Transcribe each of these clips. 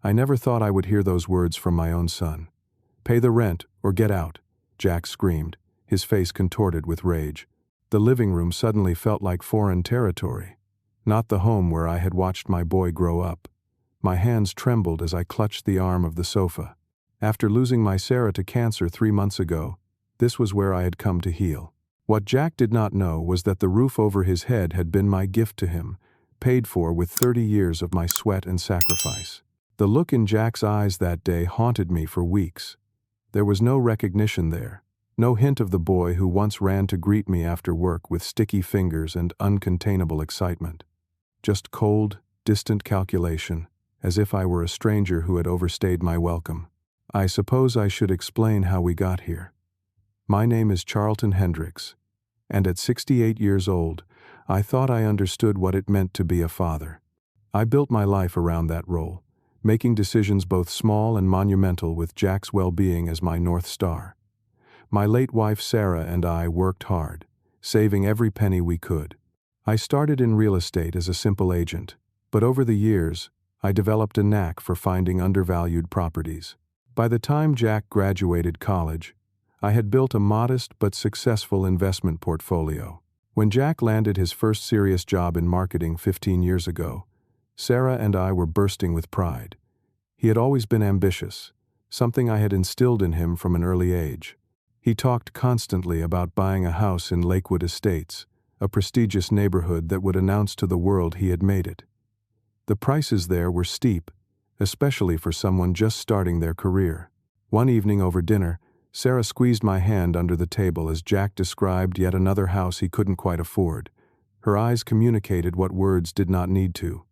I never thought I would hear those words from my own son. "Pay the rent or get out," Jack screamed, his face contorted with rage. The living room suddenly felt like foreign territory, not the home where I had watched my boy grow up. My hands trembled as I clutched the arm of the sofa. After losing my Sarah to cancer 3 months ago, this was where I had come to heal. What Jack did not know was that the roof over his head had been my gift to him, paid for with 30 years of my sweat and sacrifice. The look in Jack's eyes that day haunted me for weeks. There was no recognition there, no hint of the boy who once ran to greet me after work with sticky fingers and uncontainable excitement. Just cold, distant calculation, as if I were a stranger who had overstayed my welcome. I suppose I should explain how we got here. My name is Charlton Hendricks, and at 68 years old, I thought I understood what it meant to be a father. I built my life around that role, making decisions both small and monumental with Jack's well-being as my North Star. My late wife Sarah and I worked hard, saving every penny we could. I started in real estate as a simple agent, but over the years, I developed a knack for finding undervalued properties. By the time Jack graduated college, I had built a modest but successful investment portfolio. When Jack landed his first serious job in marketing 15 years ago, Sarah and I were bursting with pride. He had always been ambitious, something I had instilled in him from an early age. He talked constantly about buying a house in Lakewood Estates, a prestigious neighborhood that would announce to the world he had made it. The prices there were steep, especially for someone just starting their career. One evening over dinner, Sarah squeezed my hand under the table as Jack described yet another house he couldn't quite afford. Her eyes communicated what words did not need to.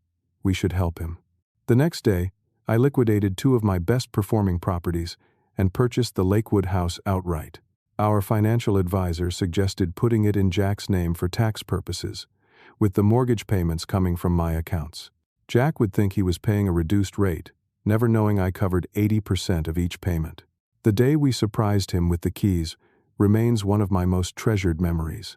We should help him. The next day, I liquidated 2 of my best-performing properties and purchased the Lakewood house outright. Our financial advisor suggested putting it in Jack's name for tax purposes, with the mortgage payments coming from my accounts. Jack would think he was paying a reduced rate, never knowing I covered 80% of each payment. The day we surprised him with the keys remains one of my most treasured memories.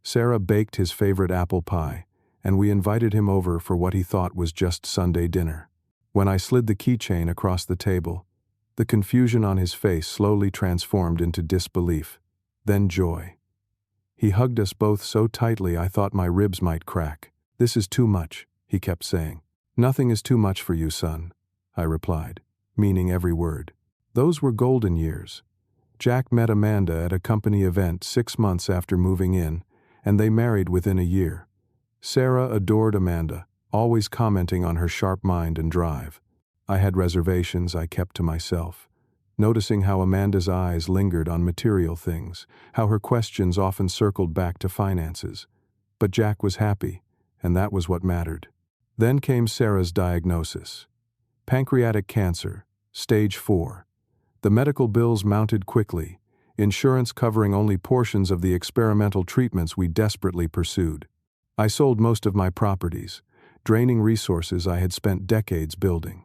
Sarah baked his favorite apple pie, and we invited him over for what he thought was just Sunday dinner. When I slid the keychain across the table, the confusion on his face slowly transformed into disbelief, then joy. He hugged us both so tightly I thought my ribs might crack. "This is too much," he kept saying. "Nothing is too much for you, son," I replied, meaning every word. Those were golden years. Jack met Amanda at a company event 6 months after moving in, and they married within a year. Sarah adored Amanda, always commenting on her sharp mind and drive. I had reservations I kept to myself, noticing how Amanda's eyes lingered on material things, how her questions often circled back to finances. But Jack was happy, and that was what mattered. Then came Sarah's diagnosis. Pancreatic cancer, stage 4. The medical bills mounted quickly, insurance covering only portions of the experimental treatments we desperately pursued. I sold most of my properties, draining resources I had spent decades building.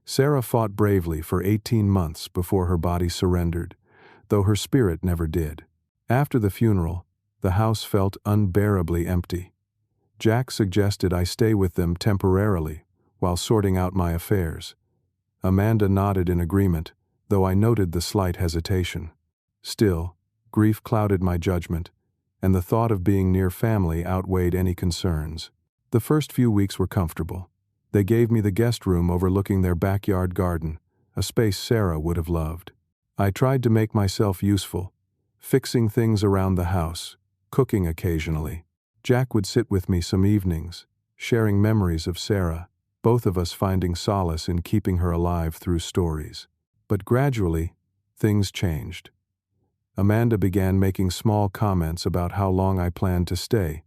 Sarah fought bravely for 18 months before her body surrendered, though her spirit never did. After the funeral, the house felt unbearably empty. Jack suggested I stay with them temporarily while sorting out my affairs. Amanda nodded in agreement, though I noted the slight hesitation. Still, grief clouded my judgment, and the thought of being near family outweighed any concerns. The first few weeks were comfortable. They gave me the guest room overlooking their backyard garden, a space Sarah would have loved. I tried to make myself useful, fixing things around the house, cooking occasionally. Jack would sit with me some evenings, sharing memories of Sarah, both of us finding solace in keeping her alive through stories. But gradually, things changed. Amanda began making small comments about how long I planned to stay,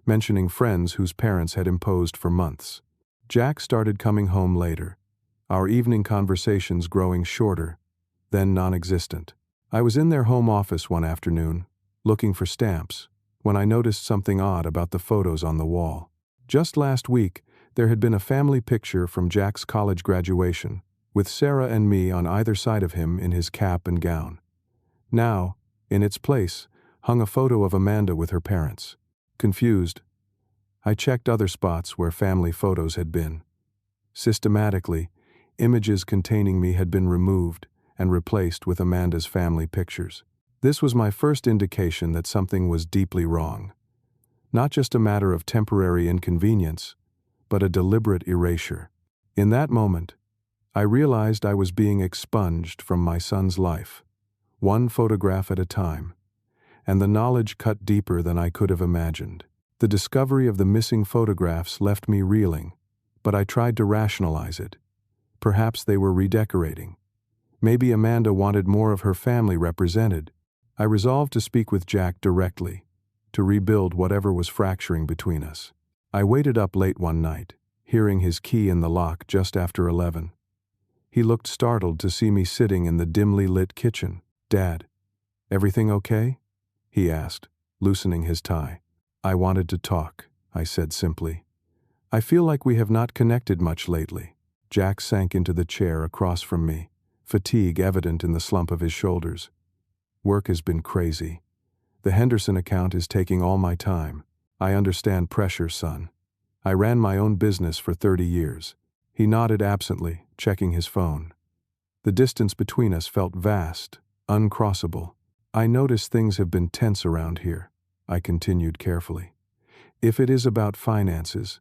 mentioning friends whose parents had imposed for months. Jack started coming home later, our evening conversations growing shorter, then non-existent. I was in their home office one afternoon, looking for stamps, when I noticed something odd about the photos on the wall. Just last week, there had been a family picture from Jack's college graduation, with Sarah and me on either side of him in his cap and gown. Now, in its place, hung a photo of Amanda with her parents. Confused, I checked other spots where family photos had been. Systematically, Images containing me had been removed and replaced with Amanda's family pictures. This was my first indication that something was deeply wrong. Not just a matter of temporary inconvenience, but a deliberate erasure. In that moment, I realized I was being expunged from my son's life, one photograph at a time, and the knowledge cut deeper than I could have imagined. The discovery of the missing photographs left me reeling, but I tried to rationalize it. Perhaps they were redecorating. Maybe Amanda wanted more of her family represented. I resolved to speak with Jack directly, to rebuild whatever was fracturing between us. I waited up late one night, hearing his key in the lock just after 11. He looked startled to see me sitting in the dimly lit kitchen. "Dad, everything okay?" he asked, loosening his tie. "I wanted to talk," I said simply. "I feel like we have not connected much lately." Jack sank into the chair across from me, fatigue evident in the slump of his shoulders. "Work has been crazy. The Henderson account is taking all my time. I understand pressure, son. I ran my own business for 30 years. He nodded absently, checking his phone. The distance between us felt vast, uncrossable. "I notice things have been tense around here," I continued carefully. "If it is about finances,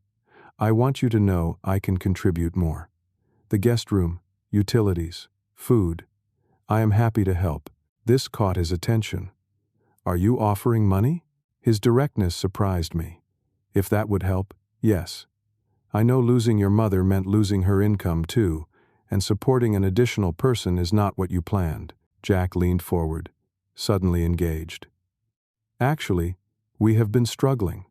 I want you to know I can contribute more. The guest room, utilities, food. I am happy to help." This caught his attention. "Are you offering money?" His directness surprised me. "If that would help, yes. I know losing your mother meant losing her income too, and supporting an additional person is not what you planned." Jack leaned forward, suddenly engaged. "Actually, we have been struggling.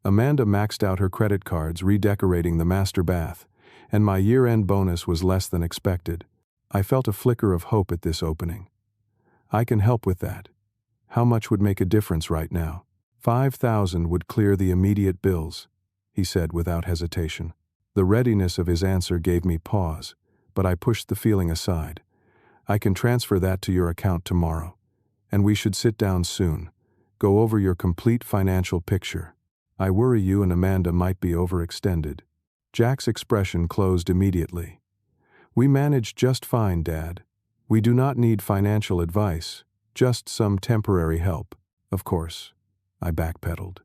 Amanda maxed out her credit cards redecorating the master bath, and my year-end bonus was less than expected. I felt a flicker of hope at this opening. I can help with that. How much would make a difference right now? 5,000 would clear the immediate bills," he said without hesitation. The readiness of his answer gave me pause, but I pushed the feeling aside. "I can transfer that to your account tomorrow, and we should sit down soon, go over your complete financial picture. I worry you and Amanda might be overextended." Jack's expression closed immediately. "We manage just fine, Dad. We do not need financial advice, just some temporary help." "Of course," I backpedaled.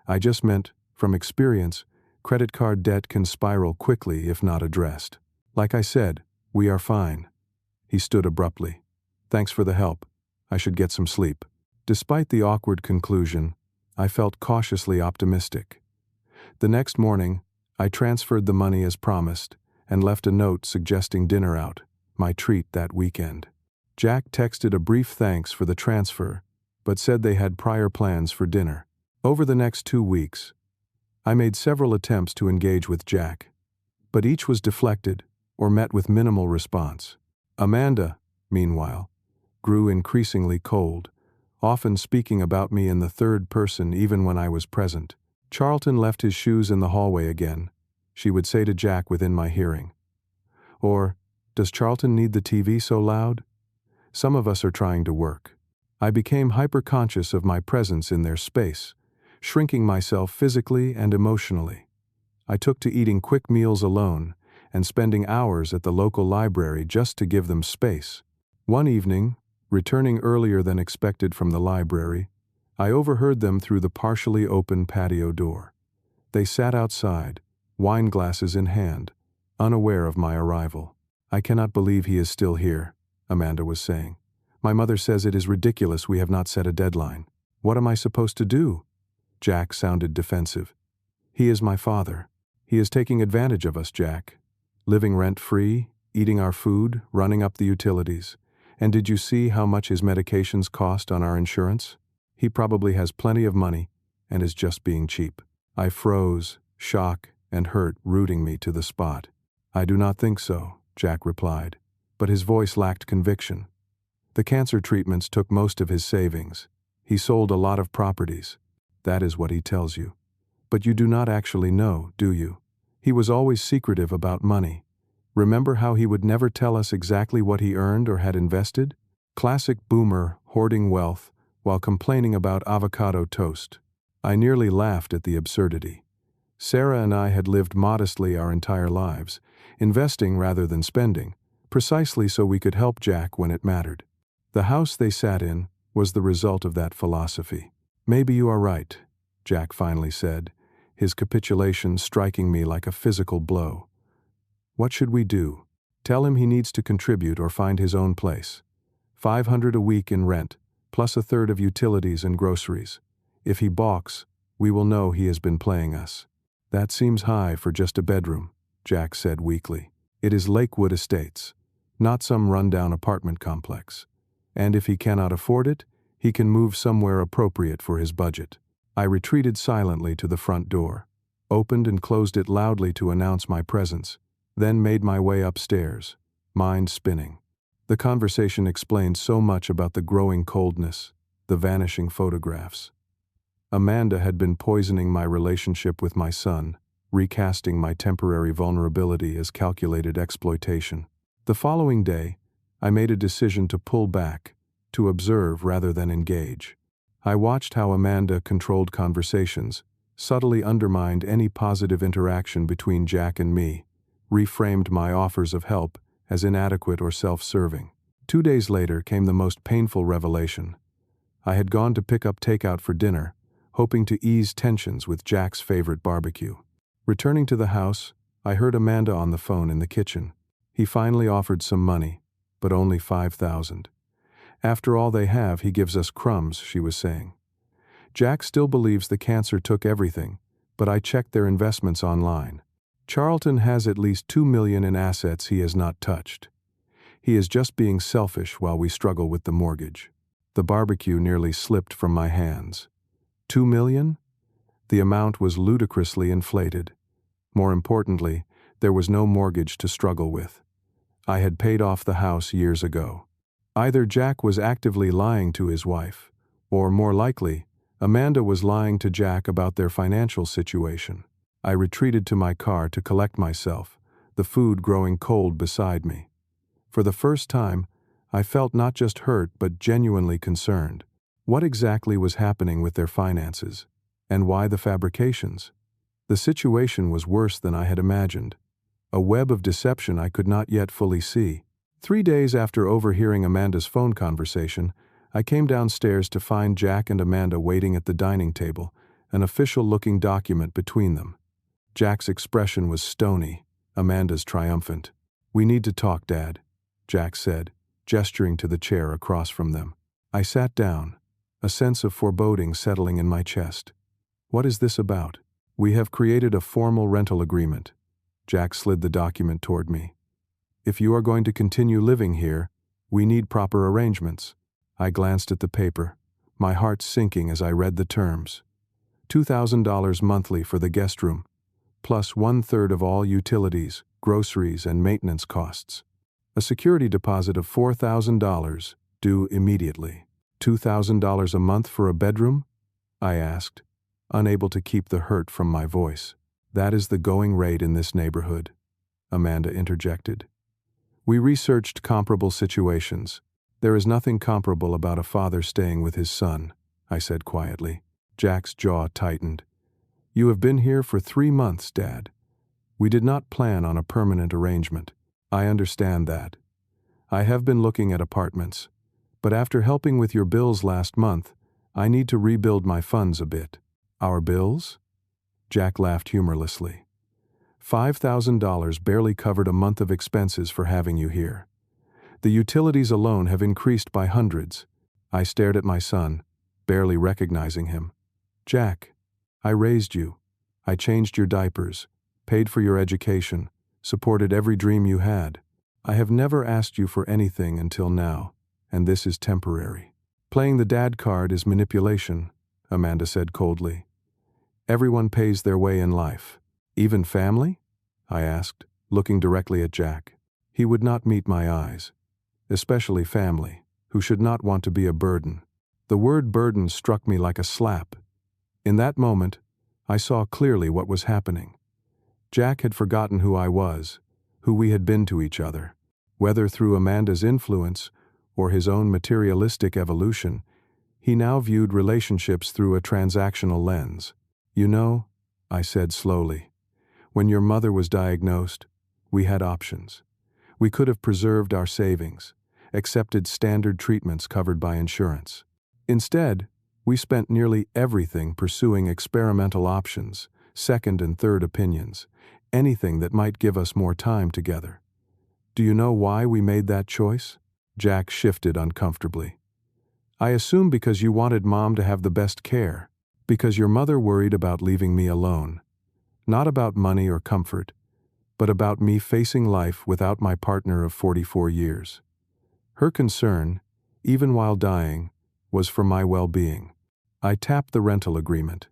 "I just meant, from experience, credit card debt can spiral quickly if not addressed. Like I said, we are fine." He stood abruptly. "Thanks for the help. I should get some sleep." Despite the awkward conclusion, I felt cautiously optimistic. The next morning, I transferred the money as promised and left a note suggesting dinner out, my treat that weekend. Jack texted a brief thanks for the transfer, but said they had prior plans for dinner. Over the next 2 weeks, I made several attempts to engage with Jack, but each was deflected or met with minimal response. Amanda, meanwhile, grew increasingly cold, often speaking about me in the third person even when I was present. Charlton left his shoes in the hallway again, she would say to Jack within my hearing. Or, "Does Charlton need the TV so loud?" Some of us are trying to work. I became hyper-conscious of my presence in their space, shrinking myself physically and emotionally. I took to eating quick meals alone and spending hours at the local library just to give them space. One evening, returning earlier than expected from the library, I overheard them through the partially open patio door. They sat outside, wine glasses in hand, unaware of my arrival. "I cannot believe he is still here," Amanda was saying. "My mother says it is ridiculous we have not set a deadline. What am I supposed to do?" Jack sounded defensive. "He is my father. He is taking advantage of us, Jack. Living rent-free, eating our food, running up the utilities. And did you see how much his medications cost on our insurance? He probably has plenty of money and is just being cheap." I froze, shock and hurt rooting me to the spot. "I do not think so," Jack replied, but his voice lacked conviction. "The cancer treatments took most of his savings. He sold a lot of properties. That is what he tells you. But you do not actually know, do you? He was always secretive about money. Remember how he would never tell us exactly what he earned or had invested? Classic boomer hoarding wealth while complaining about avocado toast." I nearly laughed at the absurdity. Sarah and I had lived modestly our entire lives, investing rather than spending, precisely so we could help Jack when it mattered. The house they sat in was the result of that philosophy. "Maybe you are right," Jack finally said, his capitulation striking me like a physical blow. "What should we do?" "Tell him he needs to contribute or find his own place. $500 a week in rent, plus a third of utilities and groceries. If he balks, we will know he has been playing us." "That seems high for just a bedroom," Jack said weakly. "It is Lakewood Estates, not some rundown apartment complex. And if he cannot afford it, he can move somewhere appropriate for his budget." I retreated silently to the front door, opened and closed it loudly to announce my presence, then made my way upstairs, mind spinning. The conversation explained so much about the growing coldness, the vanishing photographs. Amanda had been poisoning my relationship with my son, recasting my temporary vulnerability as calculated exploitation. The following day, I made a decision to pull back, to observe rather than engage. I watched how Amanda controlled conversations, subtly undermined any positive interaction between Jack and me, reframed my offers of help as inadequate or self-serving. 2 days later came the most painful revelation. I had gone to pick up takeout for dinner, hoping to ease tensions with Jack's favorite barbecue. Returning to the house, I heard Amanda on the phone in the kitchen. He finally offered some money, but only $5,000. "After all they have, he gives us crumbs," she was saying. "Jack still believes the cancer took everything, but I checked their investments online. Charlton has at least $2 million in assets he has not touched. He is just being selfish while we struggle with the mortgage." The barbecue nearly slipped from my hands. $2 million? The amount was ludicrously inflated. More importantly, there was no mortgage to struggle with. I had paid off the house years ago. Either Jack was actively lying to his wife, or more likely, Amanda was lying to Jack about their financial situation. I retreated to my car to collect myself, the food growing cold beside me. For the first time, I felt not just hurt but genuinely concerned. What exactly was happening with their finances? And why the fabrications? The situation was worse than I had imagined. A web of deception I could not yet fully see. 3 days after overhearing Amanda's phone conversation, I came downstairs to find Jack and Amanda waiting at the dining table, an official-looking document between them. Jack's expression was stony, Amanda's triumphant. "We need to talk, Dad," Jack said, gesturing to the chair across from them. I sat down, a sense of foreboding settling in my chest. "What is this about?" "We have created a formal rental agreement." Jack slid the document toward me. "If you are going to continue living here, we need proper arrangements." I glanced at the paper, my heart sinking as I read the terms. $2,000 monthly for the guest room, plus 1/3 of all utilities, groceries, and maintenance costs. A security deposit of $4,000, due immediately. $2,000 a month for a bedroom? I asked, unable to keep the hurt from my voice. "That is the going rate in this neighborhood," Amanda interjected. "We researched comparable situations. There is nothing comparable about a father staying with his son," I said quietly. Jack's jaw tightened. "You have been here for 3 months, Dad. We did not plan on a permanent arrangement. I understand that. I have been looking at apartments, but after helping with your bills last month, I need to rebuild my funds a bit." "Our bills?" Jack laughed humorlessly. $5,000 barely covered a month of expenses for having you here. The utilities alone have increased by hundreds. I stared at my son, barely recognizing him. "Jack, I raised you. I changed your diapers, paid for your education, supported every dream you had. I have never asked you for anything until now, and this is temporary." "Playing the dad card is manipulation," Amanda said coldly. "Everyone pays their way in life. Even family?" I asked, looking directly at Jack. He would not meet my eyes. Especially family, who should not want to be a burden. The word burden struck me like a slap. In that moment, I saw clearly what was happening. Jack had forgotten who I was, who we had been to each other. Whether through Amanda's influence or his own materialistic evolution, he now viewed relationships through a transactional lens. "You know," I said slowly. When your mother was diagnosed, we had options. We could have preserved our savings, accepted standard treatments covered by insurance. Instead, we spent nearly everything pursuing experimental options, second and third opinions, anything that might give us more time together. Do you know why we made that choice? Jack shifted uncomfortably. I assume because you wanted Mom to have the best care, because your mother worried about leaving me alone. Not about money or comfort, but about me facing life without my partner of 44 years. Her concern, even while dying, was for my well-being. I tapped the rental agreement.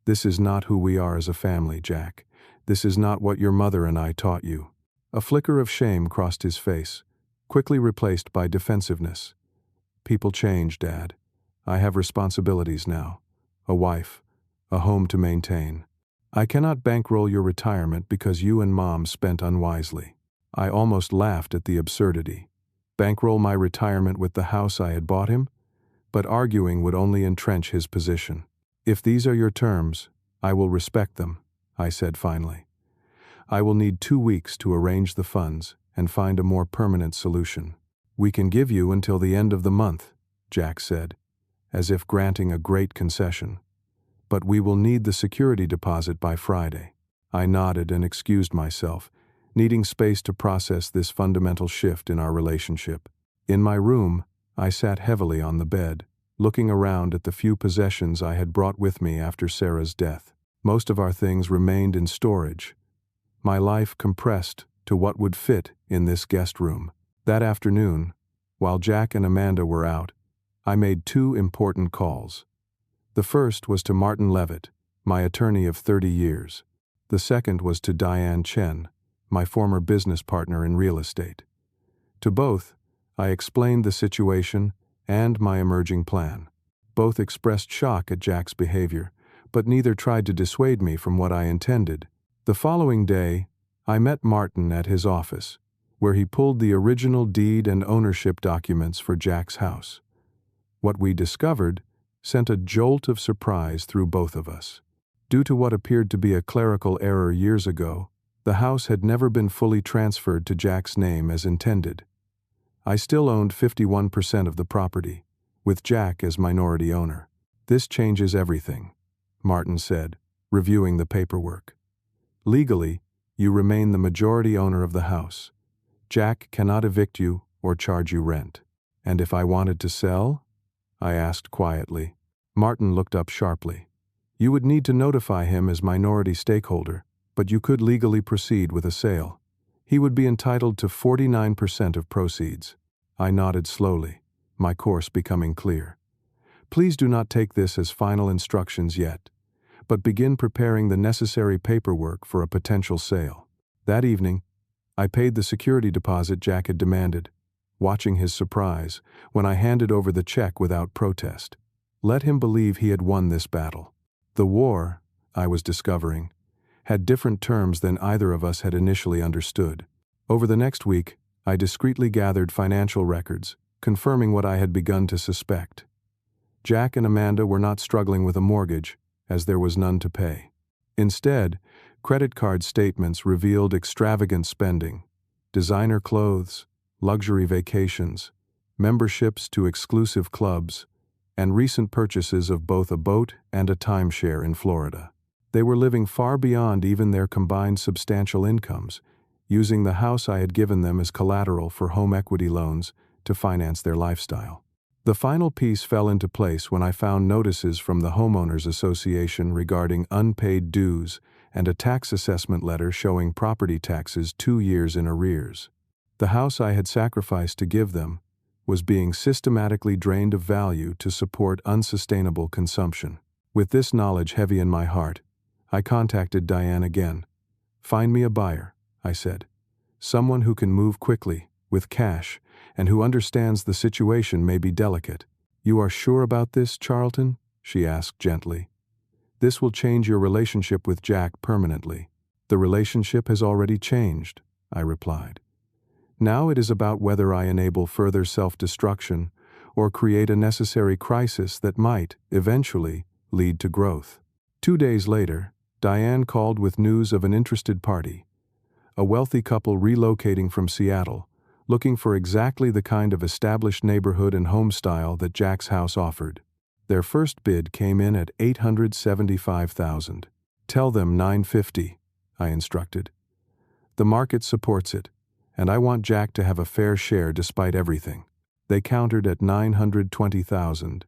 This is not who we are as a family, Jack. This is not what your mother and I taught you. A flicker of shame crossed his face, quickly replaced by defensiveness. People change, Dad. I have responsibilities now. A wife, a home to maintain. I cannot bankroll your retirement because you and Mom spent unwisely. I almost laughed at the absurdity. Bankroll my retirement with the house I had bought him? But arguing would only entrench his position. If these are your terms, I will respect them, I said finally. I will need 2 weeks to arrange the funds and find a more permanent solution. We can give you until the end of the month, Jack said, as if granting a great concession. But we will need the security deposit by Friday. I nodded and excused myself, needing space to process this fundamental shift in our relationship. In my room, I sat heavily on the bed, looking around at the few possessions I had brought with me after Sarah's death. Most of our things remained in storage. My life compressed to what would fit in this guest room. That afternoon, while Jack and Amanda were out, I made 2 important calls. The first was to Martin Levitt, my attorney of 30 years. The second was to Diane Chen, my former business partner in real estate. To both, I explained the situation and my emerging plan. Both expressed shock at Jack's behavior, but neither tried to dissuade me from what I intended. The following day, I met Martin at his office, where he pulled the original deed and ownership documents for Jack's house. What we discovered sent a jolt of surprise through both of us. Due to what appeared to be a clerical error years ago, the house had never been fully transferred to Jack's name as intended. I still owned 51% of the property, with Jack as minority owner. This changes everything, Martin said, reviewing the paperwork. Legally, you remain the majority owner of the house. Jack cannot evict you or charge you rent. And if I wanted to sell? I asked quietly. Martin looked up sharply. You would need to notify him as minority stakeholder, but you could legally proceed with a sale. He would be entitled to 49% of proceeds. I nodded slowly, my course becoming clear. Please do not take this as final instructions yet, but begin preparing the necessary paperwork for a potential sale. That evening, I paid the security deposit Jack had demanded, watching his surprise when I handed over the check without protest. Let him believe he had won this battle. The war, I was discovering, had different terms than either of us had initially understood. Over the next week, I discreetly gathered financial records, confirming what I had begun to suspect. Jack and Amanda were not struggling with a mortgage, as there was none to pay. Instead, credit card statements revealed extravagant spending, designer clothes, luxury vacations, memberships to exclusive clubs, and recent purchases of both a boat and a timeshare in Florida. They were living far beyond even their combined substantial incomes, using the house I had given them as collateral for home equity loans to finance their lifestyle. The final piece fell into place when I found notices from the Homeowners Association regarding unpaid dues and a tax assessment letter showing property taxes 2 years in arrears. The house I had sacrificed to give them was being systematically drained of value to support unsustainable consumption. With this knowledge heavy in my heart, I contacted Diane again. Find me a buyer, I said. Someone who can move quickly, with cash, and who understands the situation may be delicate. You are sure about this, Charlton? She asked gently. This will change your relationship with Jack permanently. The relationship has already changed, I replied. Now it is about whether I enable further self-destruction or create a necessary crisis that might, eventually, lead to growth. 2 days later, Diane called with news of an interested party, a wealthy couple relocating from Seattle, looking for exactly the kind of established neighborhood and home style that Jack's house offered. Their first bid came in at $875,000. Tell them $950, I instructed. The market supports it, and I want Jack to have a fair share despite everything. They countered at $920,000,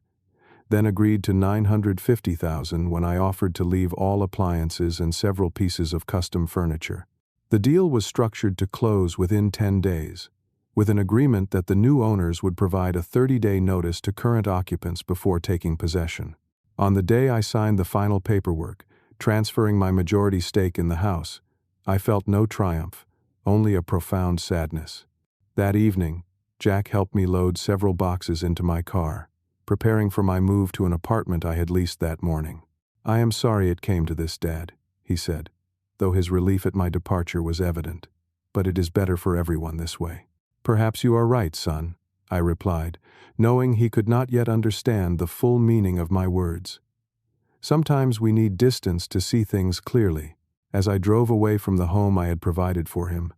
then agreed to $950,000 when I offered to leave all appliances and several pieces of custom furniture. The deal was structured to close within 10 days, with an agreement that the new owners would provide a 30-day notice to current occupants before taking possession. On the day I signed the final paperwork, transferring my majority stake in the house, I felt no triumph, only a profound sadness. That evening, Jack helped me load several boxes into my car, preparing for my move to an apartment I had leased that morning. "I am sorry it came to this, Dad," he said, though his relief at my departure was evident. "But it is better for everyone this way." "Perhaps you are right, son," I replied, knowing he could not yet understand the full meaning of my words. Sometimes we need distance to see things clearly. As I drove away from the home I had provided for him,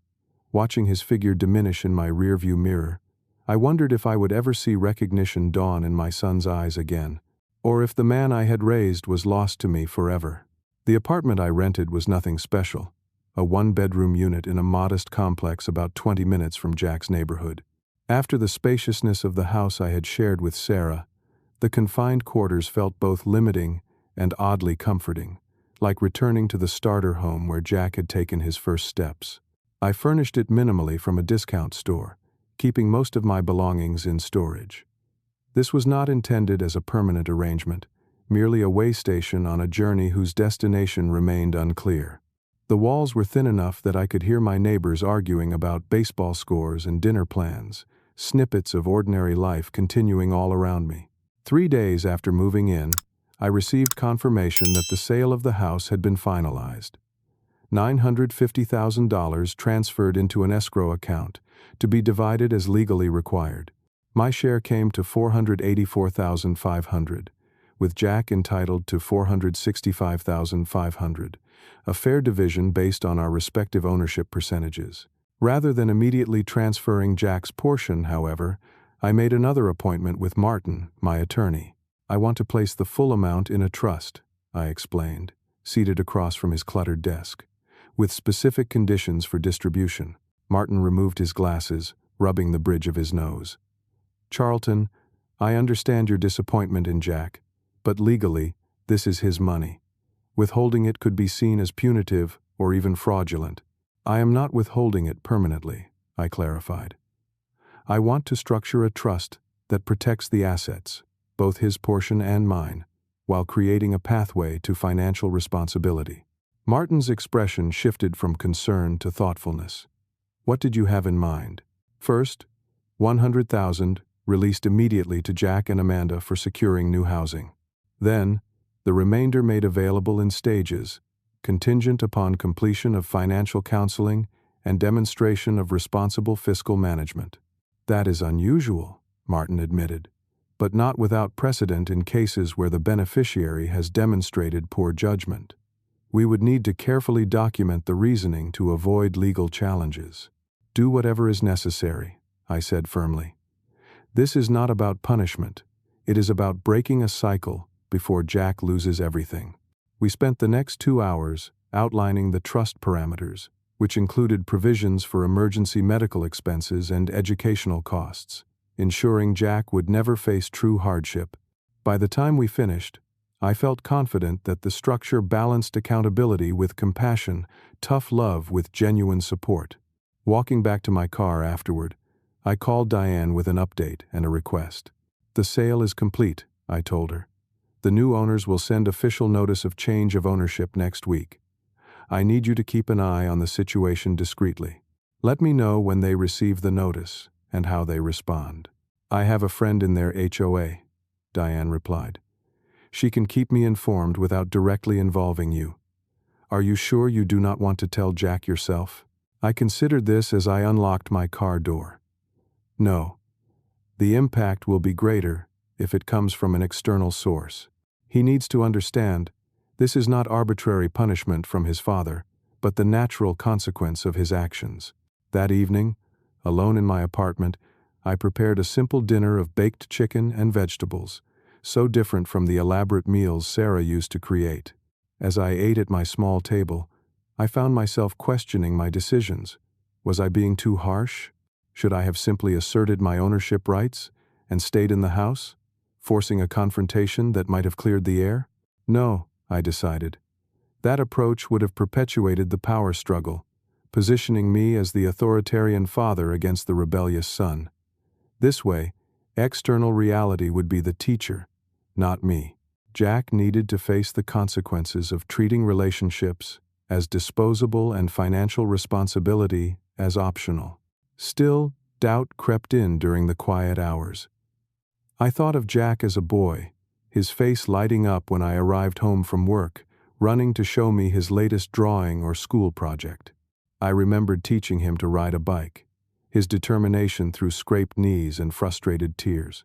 watching his figure diminish in my rearview mirror, I wondered if I would ever see recognition dawn in my son's eyes again, or if the man I had raised was lost to me forever. The apartment I rented was nothing special, a one-bedroom unit in a modest complex about 20 minutes from Jack's neighborhood. After the spaciousness of the house I had shared with Sarah, the confined quarters felt both limiting and oddly comforting, like returning to the starter home where Jack had taken his first steps. I furnished it minimally from a discount store, keeping most of my belongings in storage. This was not intended as a permanent arrangement, merely a way station on a journey whose destination remained unclear. The walls were thin enough that I could hear my neighbors arguing about baseball scores and dinner plans, snippets of ordinary life continuing all around me. 3 days after moving in, I received confirmation that the sale of the house had been finalized. $950,000 transferred into an escrow account, to be divided as legally required. My share came to $484,500, with Jack entitled to $465,500, a fair division based on our respective ownership percentages. Rather than immediately transferring Jack's portion, however, I made another appointment with Martin, my attorney. "I want to place the full amount in a trust," I explained, seated across from his cluttered desk, "with specific conditions for distribution." Martin removed his glasses, rubbing the bridge of his nose. "Charlton, I understand your disappointment in Jack, but legally, this is his money. Withholding it could be seen as punitive or even fraudulent. I am not withholding it permanently," I clarified. "I want to structure a trust that protects the assets, both his portion and mine, while creating a pathway to financial responsibility." Martin's expression shifted from concern to thoughtfulness. "What did you have in mind?" "First, $100,000 released immediately to Jack and Amanda for securing new housing. Then, the remainder made available in stages, contingent upon completion of financial counseling and demonstration of responsible fiscal management." "That is unusual," Martin admitted, "but not without precedent in cases where the beneficiary has demonstrated poor judgment. We would need to carefully document the reasoning to avoid legal challenges." "Do whatever is necessary," I said firmly. "This is not about punishment. It is about breaking a cycle before Jack loses everything." We spent the next 2 hours outlining the trust parameters, which included provisions for emergency medical expenses and educational costs, ensuring Jack would never face true hardship. By the time we finished, I felt confident that the structure balanced accountability with compassion, tough love with genuine support. Walking back to my car afterward, I called Diane with an update and a request. "The sale is complete," I told her. "The new owners will send official notice of change of ownership next week. I need you to keep an eye on the situation discreetly. Let me know when they receive the notice and how they respond." "I have a friend in their HOA," Diane replied. "She can keep me informed without directly involving you. Are you sure you do not want to tell Jack yourself?" I considered this as I unlocked my car door. "No. The impact will be greater if it comes from an external source. He needs to understand, This is not arbitrary punishment from his father, but the natural consequence of his actions. That evening, alone in my apartment, I prepared a simple dinner of baked chicken and vegetables, so different from the elaborate meals Sarah used to create. As I ate at my small table, I found myself questioning my decisions. Was I being too harsh? Should I have simply asserted my ownership rights and stayed in the house, forcing a confrontation that might have cleared the air? No, I decided. That approach would have perpetuated the power struggle, positioning me as the authoritarian father against the rebellious son. This way, external reality would be the teacher, not me. Jack needed to face the consequences of treating relationships as disposable and financial responsibility as optional. Still, doubt crept in during the quiet hours. I thought of Jack as a boy, his face lighting up when I arrived home from work, running to show me his latest drawing or school project. I remembered teaching him to ride a bike, his determination through scraped knees and frustrated tears.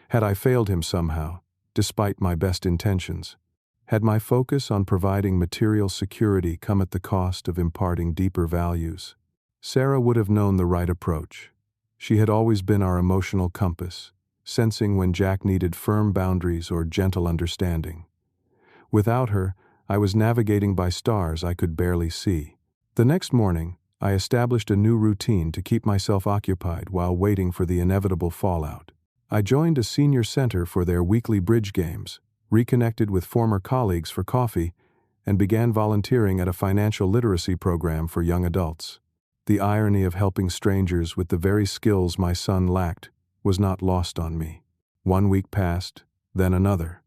Had I failed him somehow, despite my best intentions? Had my focus on providing material security come at the cost of imparting deeper values? Sarah would have known the right approach. She had always been our emotional compass, sensing when Jack needed firm boundaries or gentle understanding. Without her, I was navigating by stars I could barely see. The next morning, I established a new routine to keep myself occupied while waiting for the inevitable fallout. I joined a senior center for their weekly bridge games, reconnected with former colleagues for coffee, and began volunteering at a financial literacy program for young adults. The irony of helping strangers with the very skills my son lacked was not lost on me. 1 week passed, then another.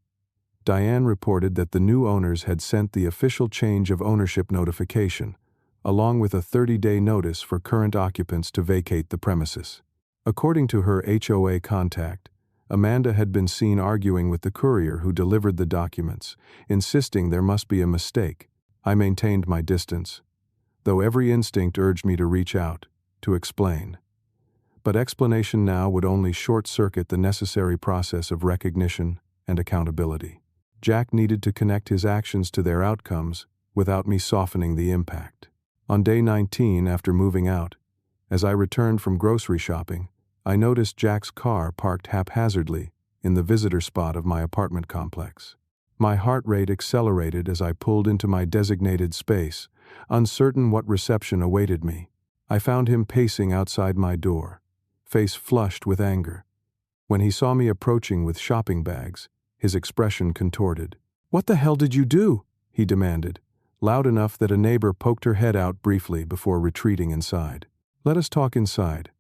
Diane reported that the new owners had sent the official change of ownership notification, along with a 30-day notice for current occupants to vacate the premises. According to her HOA contact, Amanda had been seen arguing with the courier who delivered the documents, insisting there must be a mistake. I maintained my distance, though every instinct urged me to reach out, to explain. But explanation now would only short-circuit the necessary process of recognition and accountability. Jack needed to connect his actions to their outcomes without me softening the impact. On day 19 after moving out, as I returned from grocery shopping, I noticed Jack's car parked haphazardly in the visitor spot of my apartment complex. My heart rate accelerated as I pulled into my designated space, uncertain what reception awaited me. I found him pacing outside my door, face flushed with anger. When he saw me approaching with shopping bags, his expression contorted. "What the hell did you do?" he demanded, loud enough that a neighbor poked her head out briefly before retreating inside. "Let us talk inside,"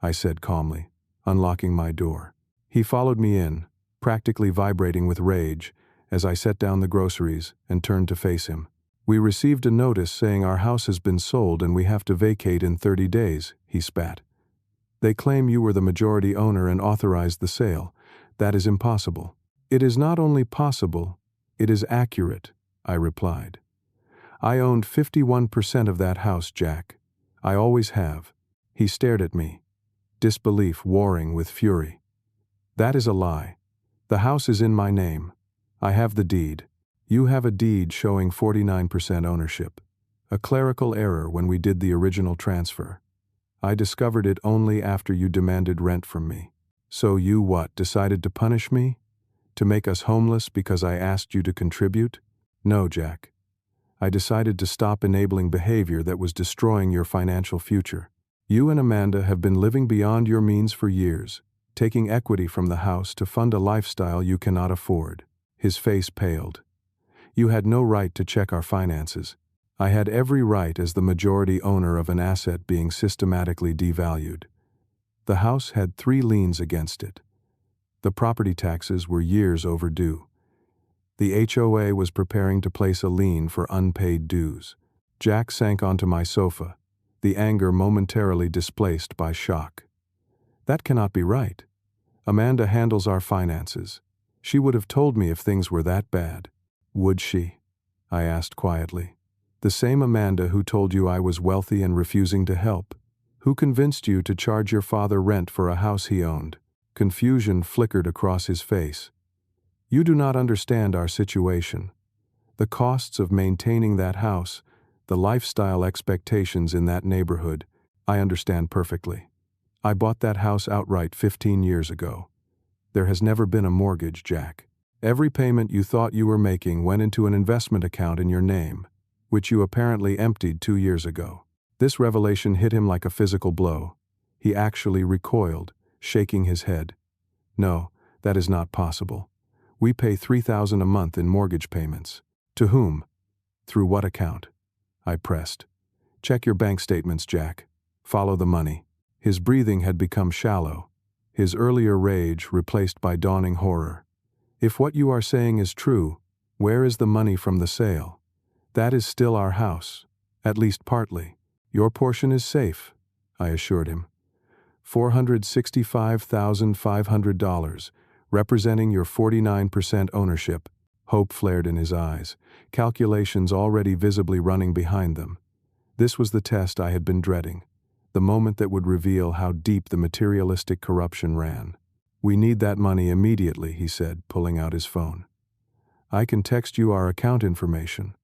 I said calmly, unlocking my door. He followed me in, practically vibrating with rage, as I set down the groceries and turned to face him. "We received a notice saying our house has been sold and we have to vacate in 30 days, he spat. "They claim you were the majority owner and authorized the sale. That is impossible." "It is not only possible, it is accurate," I replied. "I owned 51% of that house, Jack. I always have." He stared at me, disbelief warring with fury. "That is a lie. The house is in my name. I have the deed. You have a deed showing 49% ownership. A clerical error when we did the original transfer. I discovered it only after you demanded rent from me. So you what, decided to punish me? To make us homeless because I asked you to contribute? No, Jack. I decided to stop enabling behavior that was destroying your financial future. You and Amanda have been living beyond your means for years, taking equity from the house to fund a lifestyle you cannot afford." His face paled. "You had no right to check our finances. I had every right as the majority owner of an asset being systematically devalued. The house had 3 liens against it. The property taxes were years overdue. The HOA was preparing to place a lien for unpaid dues." Jack sank onto my sofa, the anger momentarily displaced by shock. "That cannot be right. Amanda handles our finances. She would have told me if things were that bad." "Would she?" I asked quietly. "The same Amanda who told you I was wealthy and refusing to help? Who convinced you to charge your father rent for a house he owned?" Confusion flickered across his face. "You do not understand our situation. The costs of maintaining that house, the lifestyle expectations in that neighborhood, I understand perfectly. I bought that house outright 15 years ago. There has never been a mortgage, Jack. Every payment you thought you were making went into an investment account in your name, which you apparently emptied 2 years ago. This revelation hit him like a physical blow. He actually recoiled, shaking his head. No, that is not possible. We pay $3,000 a month in mortgage payments. To whom? Through what account? I pressed. Check your bank statements, Jack. Follow the money. His breathing had become shallow, his earlier rage replaced by dawning horror. If what you are saying is true, where is the money from the sale? That is still our house, at least partly. Your portion is safe, I assured him. $465,500, representing your 49% ownership. Hope flared in his eyes, calculations already visibly running behind them. This was the test I had been dreading, the moment that would reveal how deep the materialistic corruption ran. We need that money immediately, he said, pulling out his phone. I can text you our account information.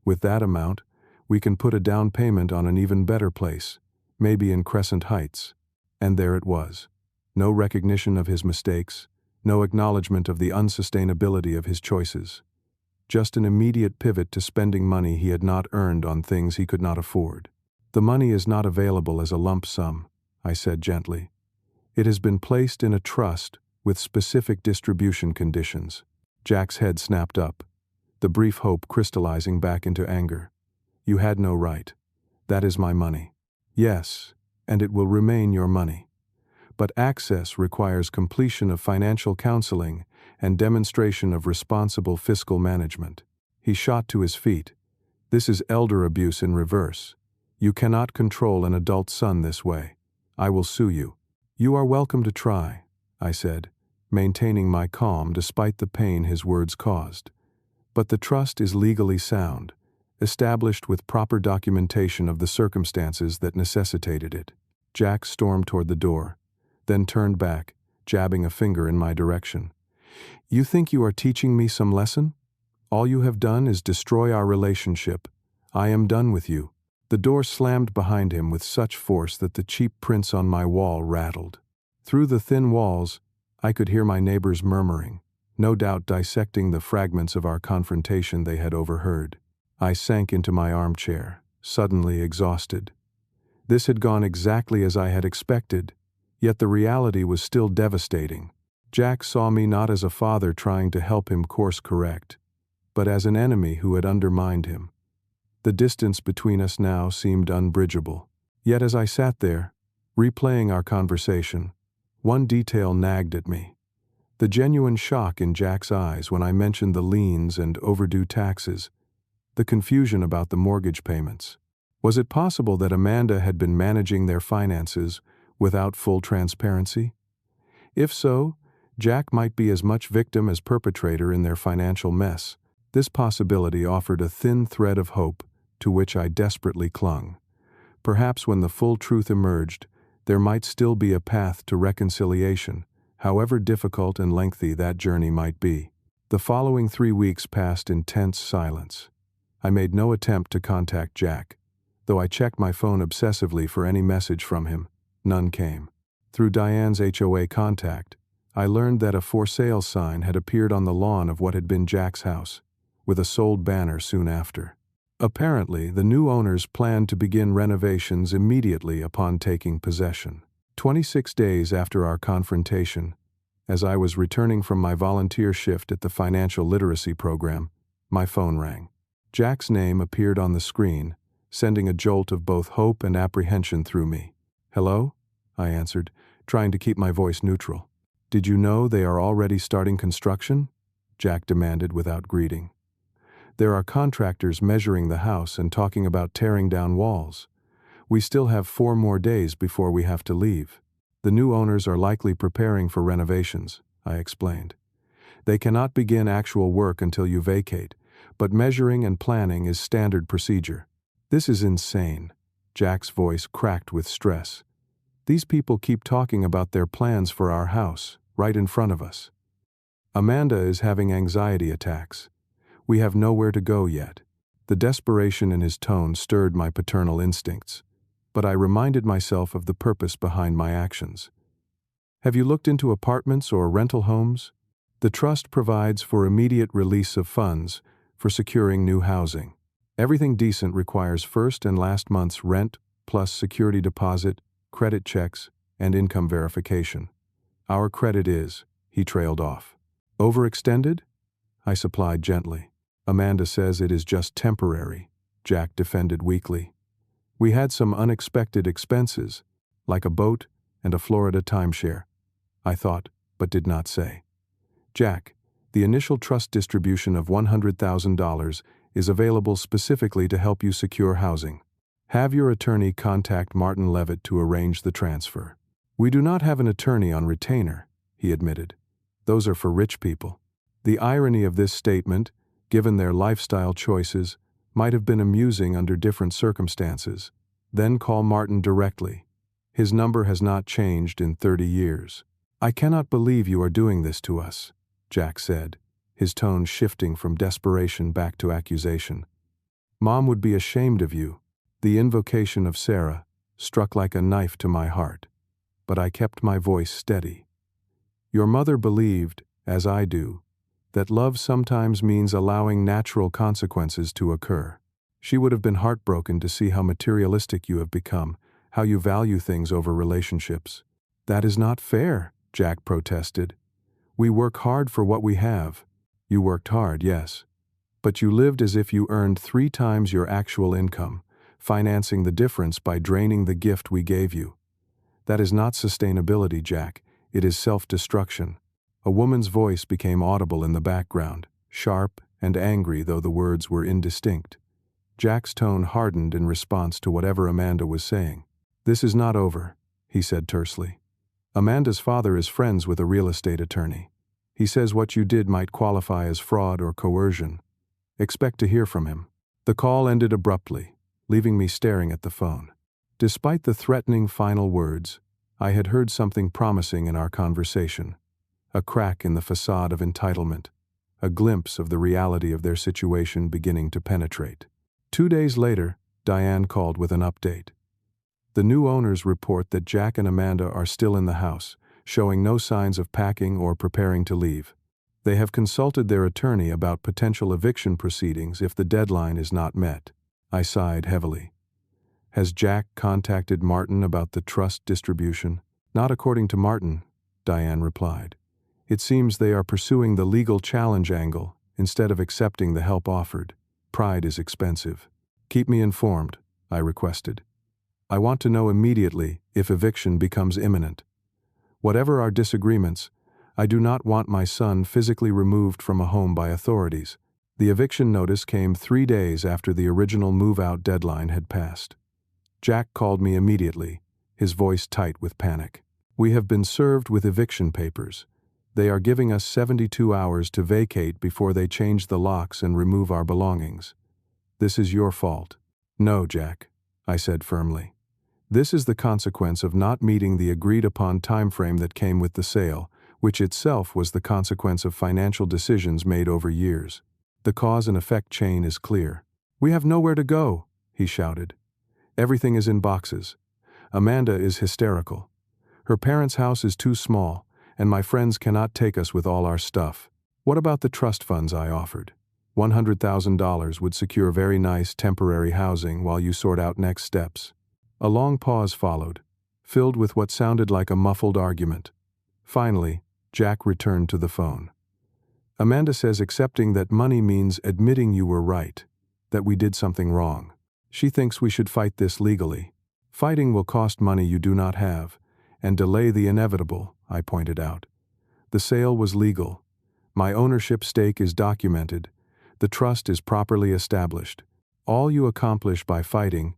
With that amount, we can put a down payment on an even better place, maybe in Crescent Heights. And there it was. No recognition of his mistakes, no acknowledgement of the unsustainability of his choices. Just an immediate pivot to spending money he had not earned on things he could not afford. The money is not available as a lump sum, I said gently. It has been placed in a trust with specific distribution conditions. Jack's head snapped up, the brief hope crystallizing back into anger. You had no right. That is my money. Yes, and it will remain your money. But access requires completion of financial counseling and demonstration of responsible fiscal management. He shot to his feet. This is elder abuse in reverse. You cannot control an adult son this way. I will sue you. You are welcome to try, I said, maintaining my calm despite the pain his words caused. But the trust is legally sound, established with proper documentation of the circumstances that necessitated it. Jack stormed toward the door, then turned back, jabbing a finger in my direction. You think you are teaching me some lesson? All you have done is destroy our relationship. I am done with you. The door slammed behind him with such force that the cheap prints on my wall rattled. Through the thin walls, I could hear my neighbors murmuring, no doubt dissecting the fragments of our confrontation they had overheard. I sank into my armchair, suddenly exhausted. This had gone exactly as I had expected, yet the reality was still devastating. Jack saw me not as a father trying to help him course correct, but as an enemy who had undermined him. The distance between us now seemed unbridgeable. Yet as I sat there, replaying our conversation, one detail nagged at me. The genuine shock in Jack's eyes when I mentioned the liens and overdue taxes, the confusion about the mortgage payments. Was it possible that Amanda had been managing their finances without full transparency? If so, Jack might be as much victim as perpetrator in their financial mess. This possibility offered a thin thread of hope to which I desperately clung. Perhaps when the full truth emerged, there might still be a path to reconciliation, however difficult and lengthy that journey might be. The following 3 weeks passed in tense silence. I made no attempt to contact Jack. Though I checked my phone obsessively for any message from him, none came. Through Diane's HOA contact, I learned that a for sale sign had appeared on the lawn of what had been Jack's house, with a sold banner soon after. Apparently, the new owners planned to begin renovations immediately upon taking possession. 26 days after our confrontation, as I was returning from my volunteer shift at the financial literacy program, my phone rang. Jack's name appeared on the screen, sending a jolt of both hope and apprehension through me. Hello? I answered, trying to keep my voice neutral. Did you know they are already starting construction? Jack demanded without greeting. There are contractors measuring the house and talking about tearing down walls. We still have 4 more days before we have to leave. The new owners are likely preparing for renovations, I explained. They cannot begin actual work until you vacate, but measuring and planning is standard procedure. This is insane. Jack's voice cracked with stress. These people keep talking about their plans for our house, right in front of us. Amanda is having anxiety attacks. We have nowhere to go yet." The desperation in his tone stirred my paternal instincts, but I reminded myself of the purpose behind my actions. "Have you looked into apartments or rental homes? The trust provides for immediate release of funds for securing new housing. Everything decent requires first and last month's rent, plus security deposit, credit checks, and income verification. Our credit is," he trailed off. "Overextended?" I supplied gently. "Amanda says it is just temporary," Jack defended weakly. "We had some unexpected expenses, like a boat and a Florida timeshare." I thought, but did not say. "Jack, the initial trust distribution of $100,000 is available specifically to help you secure housing. Have your attorney contact Martin Levitt to arrange the transfer." "We do not have an attorney on retainer," he admitted. "Those are for rich people." The irony of this statement, given their lifestyle choices, might have been amusing under different circumstances. "Then call Martin directly. His number has not changed in 30 years. "I cannot believe you are doing this to us," Jack said, his tone shifting from desperation back to accusation. "Mom would be ashamed of you." The invocation of Sarah struck like a knife to my heart, but I kept my voice steady. "Your mother believed, as I do, that love sometimes means allowing natural consequences to occur. She would have been heartbroken to see how materialistic you have become, how you value things over relationships." "That is not fair," Jack protested. "We work hard for what we have." "You worked hard, yes. But you lived as if you earned 3 times your actual income, financing the difference by draining the gift we gave you. That is not sustainability, Jack. It is self-destruction." A woman's voice became audible in the background, sharp and angry though the words were indistinct. Jack's tone hardened in response to whatever Amanda was saying. "This is not over," he said tersely. "Amanda's father is friends with a real estate attorney. He says what you did might qualify as fraud or coercion. Expect to hear from him." The call ended abruptly, leaving me staring at the phone. Despite the threatening final words, I had heard something promising in our conversation. A crack in the facade of entitlement, a glimpse of the reality of their situation beginning to penetrate. 2 days later, Diane called with an update. "The new owners report that Jack and Amanda are still in the house, showing no signs of packing or preparing to leave. They have consulted their attorney about potential eviction proceedings if the deadline is not met." I sighed heavily. "Has Jack contacted Martin about the trust distribution?" "Not according to Martin," Diane replied. "It seems they are pursuing the legal challenge angle instead of accepting the help offered. Pride is expensive." "Keep me informed," I requested. "I want to know immediately if eviction becomes imminent. Whatever our disagreements, I do not want my son physically removed from a home by authorities." The eviction notice came 3 days after the original move-out deadline had passed. Jack called me immediately, his voice tight with panic. "We have been served with eviction papers. They are giving us 72 hours to vacate before they change the locks and remove our belongings. This is your fault." "No, Jack," I said firmly. "This is the consequence of not meeting the agreed-upon timeframe that came with the sale, which itself was the consequence of financial decisions made over years. The cause and effect chain is clear." "We have nowhere to go," he shouted. "Everything is in boxes. Amanda is hysterical. Her parents' house is too small, and my friends cannot take us with all our stuff." "What about the trust funds I offered? $100,000 would secure very nice temporary housing while you sort out next steps." A long pause followed, filled with what sounded like a muffled argument. Finally, Jack returned to the phone. "Amanda says accepting that money means admitting you were right, that we did something wrong. She thinks we should fight this legally. Fighting will cost money you do not have, and delay the inevitable," I pointed out. "The sale was legal. My ownership stake is documented. The trust is properly established. All you accomplish by fighting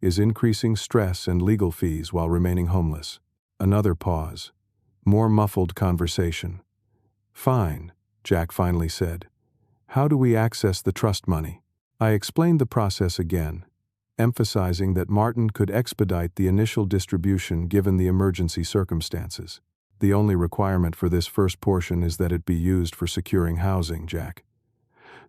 is increasing stress and legal fees while remaining homeless." Another pause. More muffled conversation. "Fine," Jack finally said. "How do we access the trust money?" I explained the process again, emphasizing that Martin could expedite the initial distribution given the emergency circumstances. "The only requirement for this first portion is that it be used for securing housing, Jack."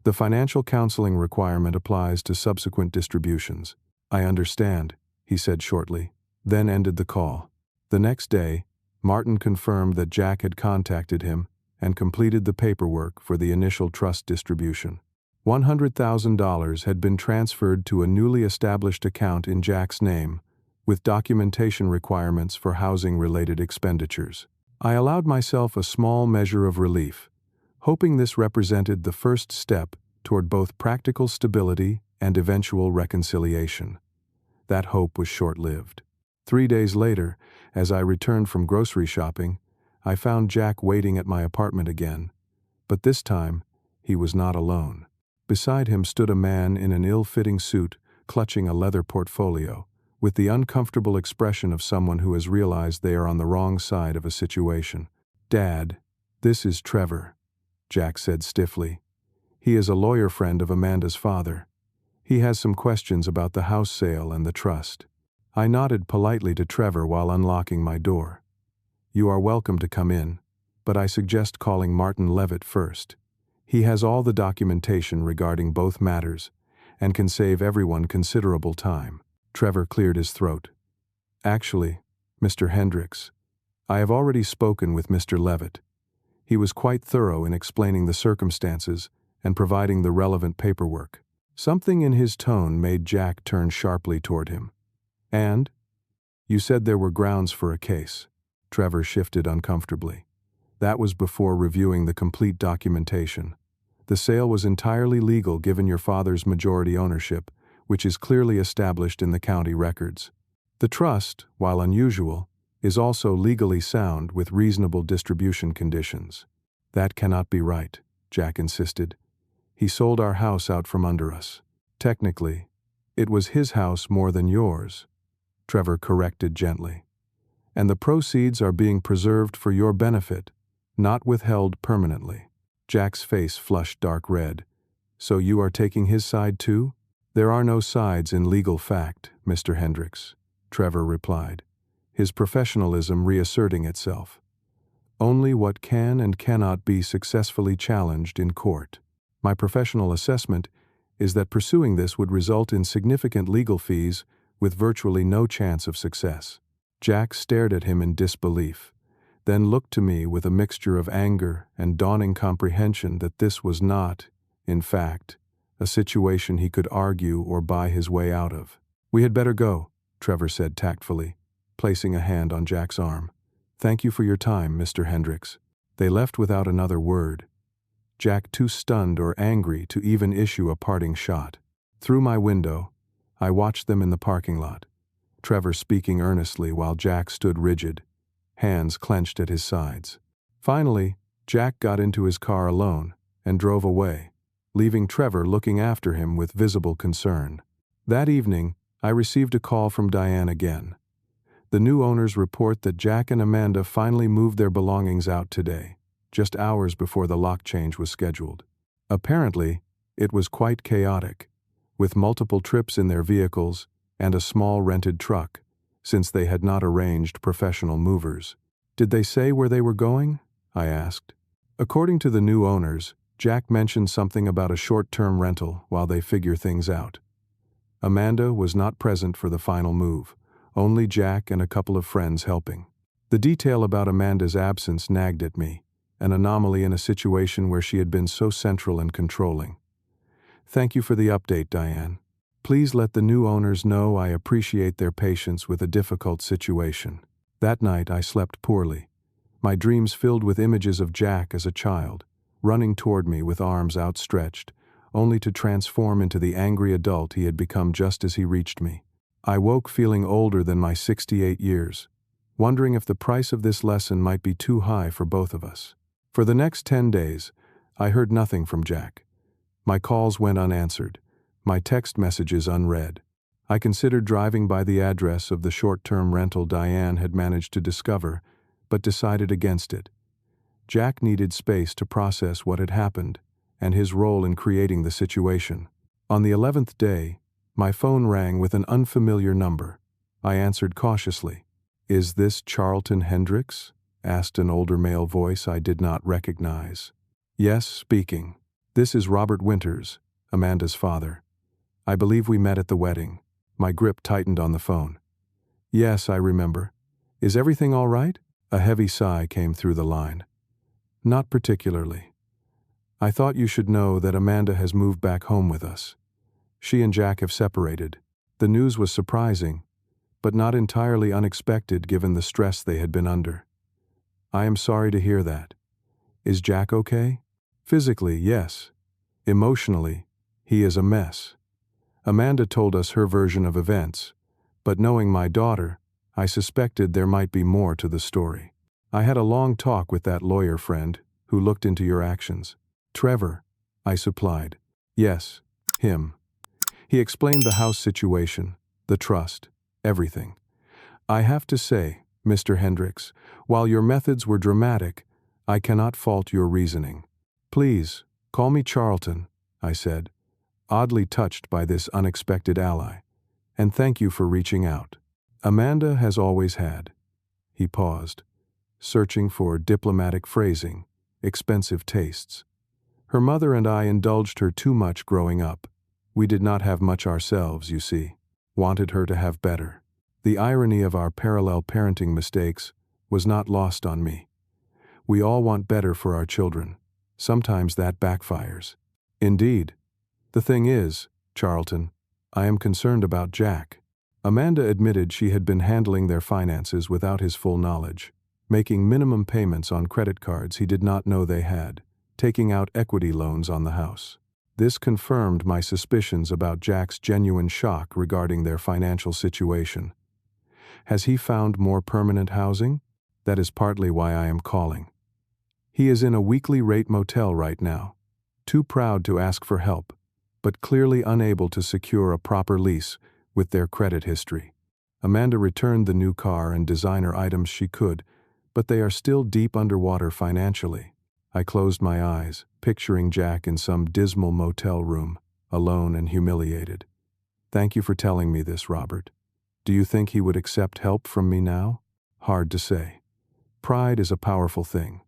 The financial counseling requirement applies to subsequent distributions. I understand, he said shortly, then ended the call. The next day, Martin confirmed that Jack had contacted him and completed the paperwork for the initial trust distribution. $100,000 had been transferred to a newly established account in Jack's name, with documentation requirements for housing-related expenditures. I allowed myself a small measure of relief, hoping this represented the first step toward both practical stability and eventual reconciliation. That hope was short-lived. 3 days later, as I returned from grocery shopping, I found Jack waiting at my apartment again, but this time he was not alone. Beside him stood a man in an ill-fitting suit, clutching a leather portfolio, with the uncomfortable expression of someone who has realized they are on the wrong side of a situation. "Dad, this is Trevor," Jack said stiffly. "He is a lawyer friend of Amanda's father. He has some questions about the house sale and the trust." I nodded politely to Trevor while unlocking my door. "You are welcome to come in, but I suggest calling Martin Levitt first. He has all the documentation regarding both matters and can save everyone considerable time." Trevor cleared his throat. "Actually, Mr. Hendricks, I have already spoken with Mr. Levitt. He was quite thorough in explaining the circumstances and providing the relevant paperwork." Something in his tone made Jack turn sharply toward him. "And? You said there were grounds for a case." Trevor shifted uncomfortably. "That was before reviewing the complete documentation. The sale was entirely legal given your father's majority ownership, which is clearly established in the county records. The trust, while unusual, is also legally sound with reasonable distribution conditions." "That cannot be right," Jack insisted. "He sold our house out from under us. Technically, it was his house more than yours," Trevor corrected gently. "And the proceeds are being preserved for your benefit, not withheld permanently." Jack's face flushed dark red. "So you are taking his side too?" "There are no sides in legal fact, Mr. Hendricks," Trevor replied, his professionalism reasserting itself. "Only what can and cannot be successfully challenged in court. My professional assessment is that pursuing this would result in significant legal fees with virtually no chance of success." Jack stared at him in disbelief, then looked to me with a mixture of anger and dawning comprehension that this was not, in fact, a situation he could argue or buy his way out of. "We had better go," Trevor said tactfully, placing a hand on Jack's arm. "Thank you for your time, Mr. Hendricks." They left without another word, Jack too stunned or angry to even issue a parting shot. Through my window, I watched them in the parking lot, Trevor speaking earnestly while Jack stood rigid, hands clenched at his sides. Finally, Jack got into his car alone and drove away, leaving Trevor looking after him with visible concern. That evening, I received a call from Diane again. The new owners report that Jack and Amanda finally moved their belongings out today, just hours before the lock change was scheduled. Apparently, it was quite chaotic, with multiple trips in their vehicles and a small rented truck, since they had not arranged professional movers. "Did they say where they were going?" I asked. According to the new owners, Jack mentioned something about a short-term rental while they figure things out. Amanda was not present for the final move, only Jack and a couple of friends helping. The detail about Amanda's absence nagged at me, an anomaly in a situation where she had been so central and controlling. "Thank you for the update, Diane. Please let the new owners know I appreciate their patience with a difficult situation." That night I slept poorly, my dreams filled with images of Jack as a child, running toward me with arms outstretched, only to transform into the angry adult he had become just as he reached me. I woke feeling older than my 68 years, wondering if the price of this lesson might be too high for both of us. For the next 10 days, I heard nothing from Jack. My calls went unanswered, my text messages unread. I considered driving by the address of the short-term rental Diane had managed to discover, but decided against it. Jack needed space to process what had happened and his role in creating the situation. On the 11th day, my phone rang with an unfamiliar number. I answered cautiously. "Is this Charlton Hendricks?" asked an older male voice I did not recognize. "Yes, speaking." This is Robert Winters, Amanda's father. I believe we met at the wedding. My grip tightened on the phone. Yes, I remember. Is everything all right? A heavy sigh came through the line. Not particularly. I thought you should know that Amanda has moved back home with us. She and Jack have separated. The news was surprising, but not entirely unexpected given the stress they had been under. I am sorry to hear that. Is Jack okay? Physically, yes. Emotionally, he is a mess. Amanda told us her version of events, but knowing my daughter, I suspected there might be more to the story. I had a long talk with that lawyer friend who looked into your actions. Trevor, I supplied. Yes, him. He explained the house situation, the trust, everything. I have to say, Mr. Hendricks, while your methods were dramatic, I cannot fault your reasoning. Please, call me Charlton, I said, oddly touched by this unexpected ally, and thank you for reaching out. Amanda has always had. He paused, searching for diplomatic phrasing, expensive tastes. Her mother and I indulged her too much growing up. We did not have much ourselves, you see. Wanted her to have better. The irony of our parallel parenting mistakes was not lost on me. We all want better for our children. Sometimes that backfires. Indeed. The thing is, Charlton, I am concerned about Jack. Amanda admitted she had been handling their finances without his full knowledge, making minimum payments on credit cards he did not know they had, taking out equity loans on the house. This confirmed my suspicions about Jack's genuine shock regarding their financial situation. Has he found more permanent housing? That is partly why I am calling. He is in a weekly rate motel right now, too proud to ask for help, but clearly unable to secure a proper lease with their credit history. Amanda returned the new car and designer items she could, but they are still deep underwater financially. I closed my eyes, picturing Jack in some dismal motel room, alone and humiliated. Thank you for telling me this, Robert. Do you think he would accept help from me now? Hard to say. Pride is a powerful thing.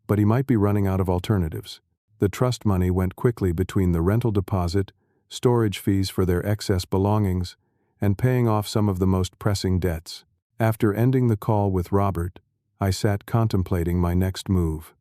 But he might be running out of alternatives. The trust money went quickly between the rental deposit, storage fees for their excess belongings, and paying off some of the most pressing debts. After ending the call with Robert, I sat contemplating my next move.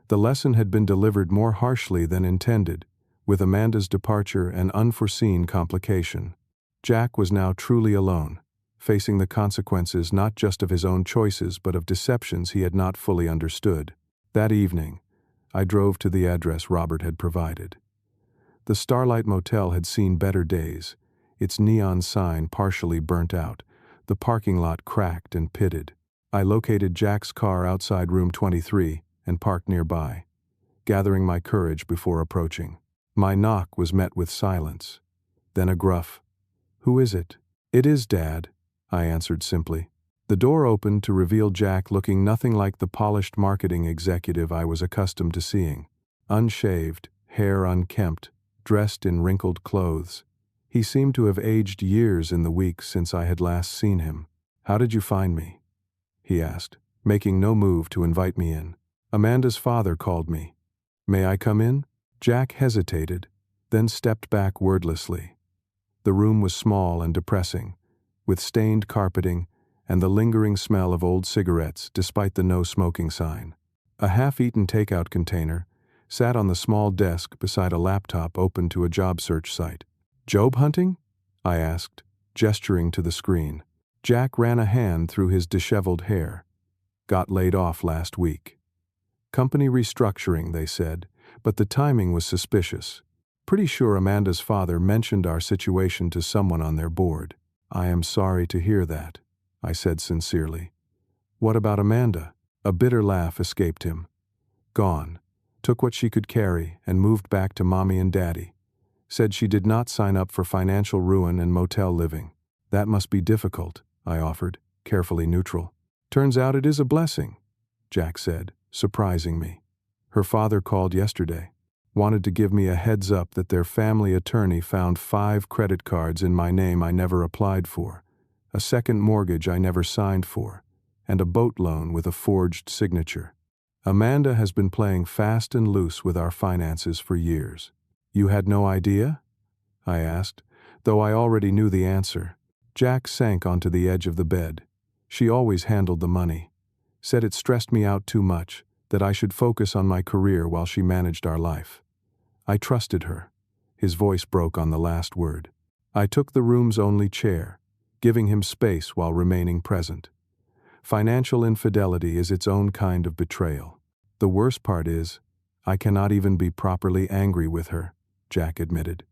The lesson had been delivered more harshly than intended, with Amanda's departure an unforeseen complication. Jack was now truly alone, facing the consequences not just of his own choices but of deceptions he had not fully understood. That evening, I drove to the address Robert had provided. The Starlight Motel had seen better days, its neon sign partially burnt out, the parking lot cracked and pitted. I located Jack's car outside room 23 and parked nearby, gathering my courage before approaching. My knock was met with silence, then a gruff, "Who is it?" "It is Dad," I answered simply. The door opened to reveal Jack looking nothing like the polished marketing executive I was accustomed to seeing. Unshaved, hair unkempt, dressed in wrinkled clothes. He seemed to have aged years in the weeks since I had last seen him. "How did you find me?" he asked, making no move to invite me in. "Amanda's father called me. May I come in?" Jack hesitated, then stepped back wordlessly. The room was small and depressing, with stained carpeting and the lingering smell of old cigarettes despite the no smoking sign. A half-eaten takeout container sat on the small desk beside a laptop open to a job search site. "Job hunting?" I asked, gesturing to the screen. Jack ran a hand through his disheveled hair. "Got laid off last week. Company restructuring, they said, but the timing was suspicious. Pretty sure Amanda's father mentioned our situation to someone on their board." "I am sorry to hear that," I said sincerely. "What about Amanda?" A bitter laugh escaped him. "Gone. Took what she could carry and moved back to Mommy and Daddy. Said she did not sign up for financial ruin and motel living." "That must be difficult," I offered, carefully neutral. "Turns out it is a blessing," Jack said, surprising me. "Her father called yesterday. Wanted to give me a heads up that their family attorney found 5 credit cards in my name I never applied for, a second mortgage I never signed for, and a boat loan with a forged signature." Amanda has been playing fast and loose with our finances for years. You had no idea? I asked, though I already knew the answer. Jack sank onto the edge of the bed. She always handled the money. Said it stressed me out too much, that I should focus on my career while she managed our life. I trusted her. His voice broke on the last word. I took the room's only chair, giving him space while remaining present. Financial infidelity is its own kind of betrayal. The worst part is, I cannot even be properly angry with her, Jack admitted.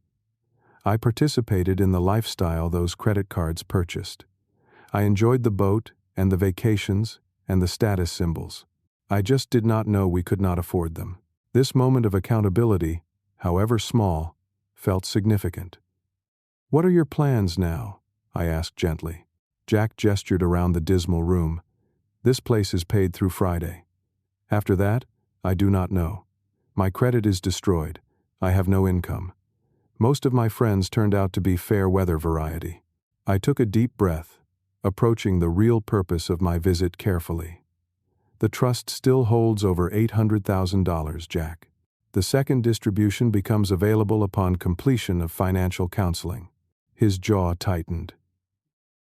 I participated in the lifestyle those credit cards purchased. I enjoyed the boat and the vacations and the status symbols. I just did not know we could not afford them. This moment of accountability, however small, felt significant. What are your plans now? I asked gently. Jack gestured around the dismal room. This place is paid through Friday. After that, I do not know. My credit is destroyed. I have no income. Most of my friends turned out to be fair weather variety. I took a deep breath, approaching the real purpose of my visit carefully. The trust still holds over $800,000, Jack. The second distribution becomes available upon completion of financial counseling. His jaw tightened.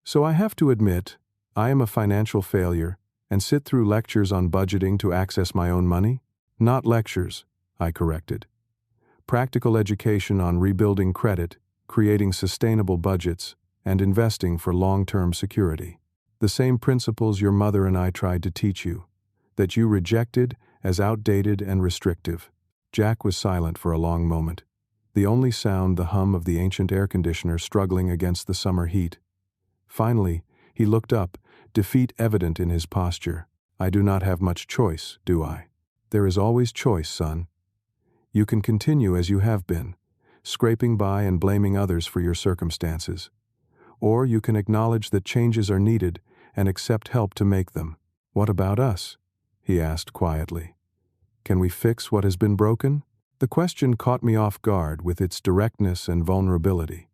So I have to admit, I am a financial failure and sit through lectures on budgeting to access my own money? Not lectures, I corrected. Practical education on rebuilding credit, creating sustainable budgets, and investing for long-term security. The same principles your mother and I tried to teach you, that you rejected as outdated and restrictive. Jack was silent for a long moment, the only sound the hum of the ancient air conditioner struggling against the summer heat. Finally, he looked up, defeat evident in his posture. I do not have much choice, do I? There is always choice, son. You can continue as you have been, scraping by and blaming others for your circumstances. Or you can acknowledge that changes are needed and accept help to make them. What about us? He asked quietly. Can we fix what has been broken? The question caught me off guard with its directness and vulnerability.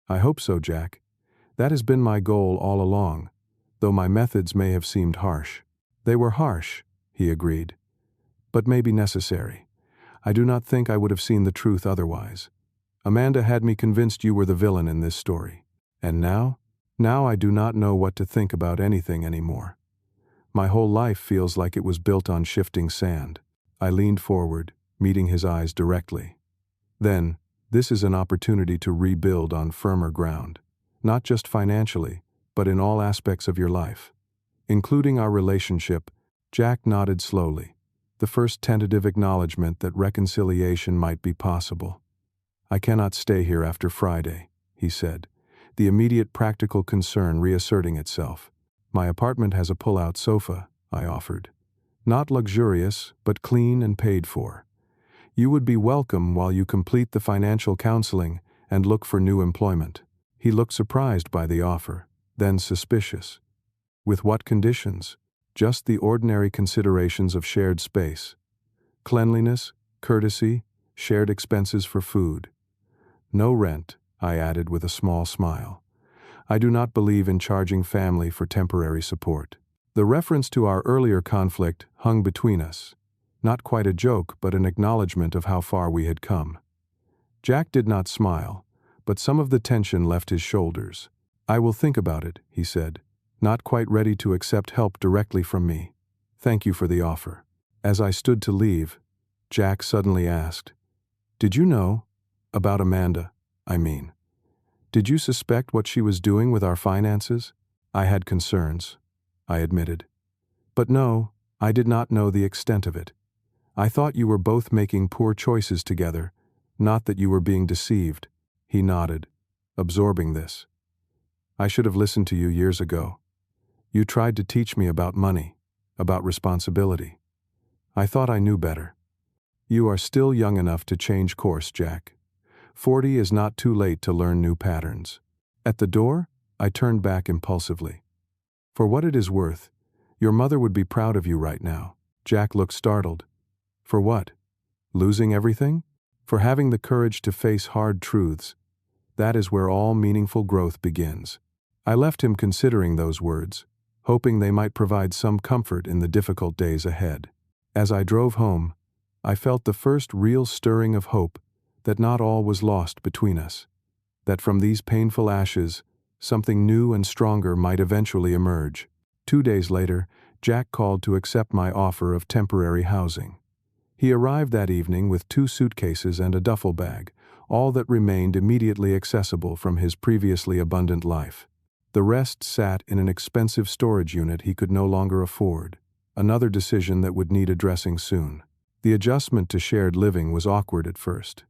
I hope so, Jack. That has been my goal all along, though my methods may have seemed harsh. They were harsh, he agreed, but maybe necessary. I do not think I would have seen the truth otherwise. Amanda had me convinced you were the villain in this story. And now? Now I do not know what to think about anything anymore. My whole life feels like it was built on shifting sand. I leaned forward, meeting his eyes directly. Then, this is an opportunity to rebuild on firmer ground. Not just financially, but in all aspects of your life. Including our relationship, Jack nodded slowly, the first tentative acknowledgement that reconciliation might be possible. I cannot stay here after Friday, he said, the immediate practical concern reasserting itself. My apartment has a pull-out sofa, I offered. Not luxurious, but clean and paid for. You would be welcome while you complete the financial counseling and look for new employment. He looked surprised by the offer, then suspicious. With what conditions? Just the ordinary considerations of shared space. Cleanliness, courtesy, shared expenses for food. No rent, I added with a small smile. I do not believe in charging family for temporary support. The reference to our earlier conflict hung between us. Not quite a joke, but an acknowledgement of how far we had come. Jack did not smile, but some of the tension left his shoulders. I will think about it, he said, not quite ready to accept help directly from me. Thank you for the offer. As I stood to leave, Jack suddenly asked, Did you know? About Amanda, I mean. Did you suspect what she was doing with our finances? I had concerns, I admitted. But no, I did not know the extent of it. I thought you were both making poor choices together, not that you were being deceived. He nodded, absorbing this. I should have listened to you years ago. You tried to teach me about money, about responsibility. I thought I knew better. You are still young enough to change course, Jack. 40 is not too late to learn new patterns. At the door, I turned back impulsively. For what it is worth, your mother would be proud of you right now. Jack looked startled. For what? Losing everything? For having the courage to face hard truths. That is where all meaningful growth begins. I left him considering those words, hoping they might provide some comfort in the difficult days ahead. As I drove home, I felt the first real stirring of hope that not all was lost between us, that from these painful ashes, something new and stronger might eventually emerge. 2 days later, Jack called to accept my offer of temporary housing. He arrived that evening with 2 suitcases and a duffel bag, all that remained immediately accessible from his previously abundant life. The rest sat in an expensive storage unit he could no longer afford, another decision that would need addressing soon. The adjustment to shared living was awkward at first.